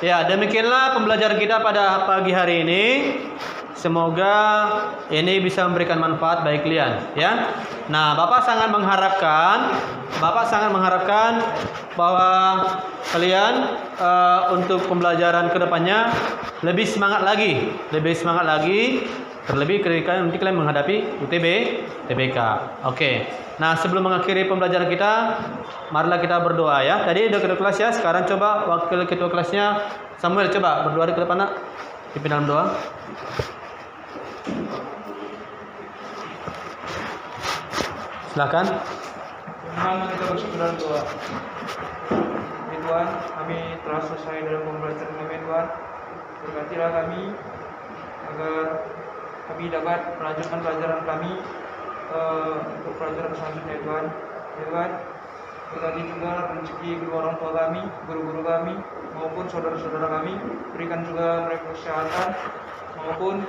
Ya, demikianlah pembelajaran kita pada pagi hari ini. Semoga ini bisa memberikan manfaat bagi kalian, ya. Nah, Bapak sangat mengharapkan bahwa kalian untuk pembelajaran kedepannya lebih semangat lagi, terlebih ketika nanti kalian menghadapi UTB, TBK. Oke. Nah, sebelum mengakhiri pembelajaran kita, marilah kita berdoa ya. Tadi udah ketua kelas ya, sekarang coba wakil ketua kelasnya Samuel coba berdoa di depan nak. Pimpin dalam doa. Silakan. Tuhan, kita bersyukur dalam doa. Ya Tuhan, kami telah selesai dalam pembelajaran kami Tuhan. Berkatilah kami agar kami dapat melanjutkan pelajaran kami untuk pelajaran selanjutnya Tuhan. Ya Tuhan, berkati juga rezeki kedua orang tua kami, guru-guru kami, maupun saudara-saudara kami. Berikan juga mereka kesehatan maupun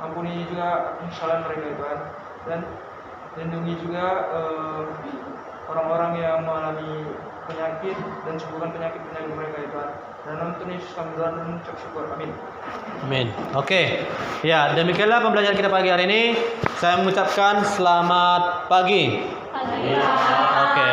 ampuni juga kesalahan mereka Tuhan. Dan lindungi juga orang-orang yang mengalami penyakit dan sembuhkan penyakit-penyakit mereka ya Tuhan. Dan dalam Tuhan Yesus kami berdoa dan mengucap syukur. Amin. Amin. Oke. Ya, demikianlah pembelajaran kita pagi hari ini. Saya mengucapkan selamat pagi. Oke.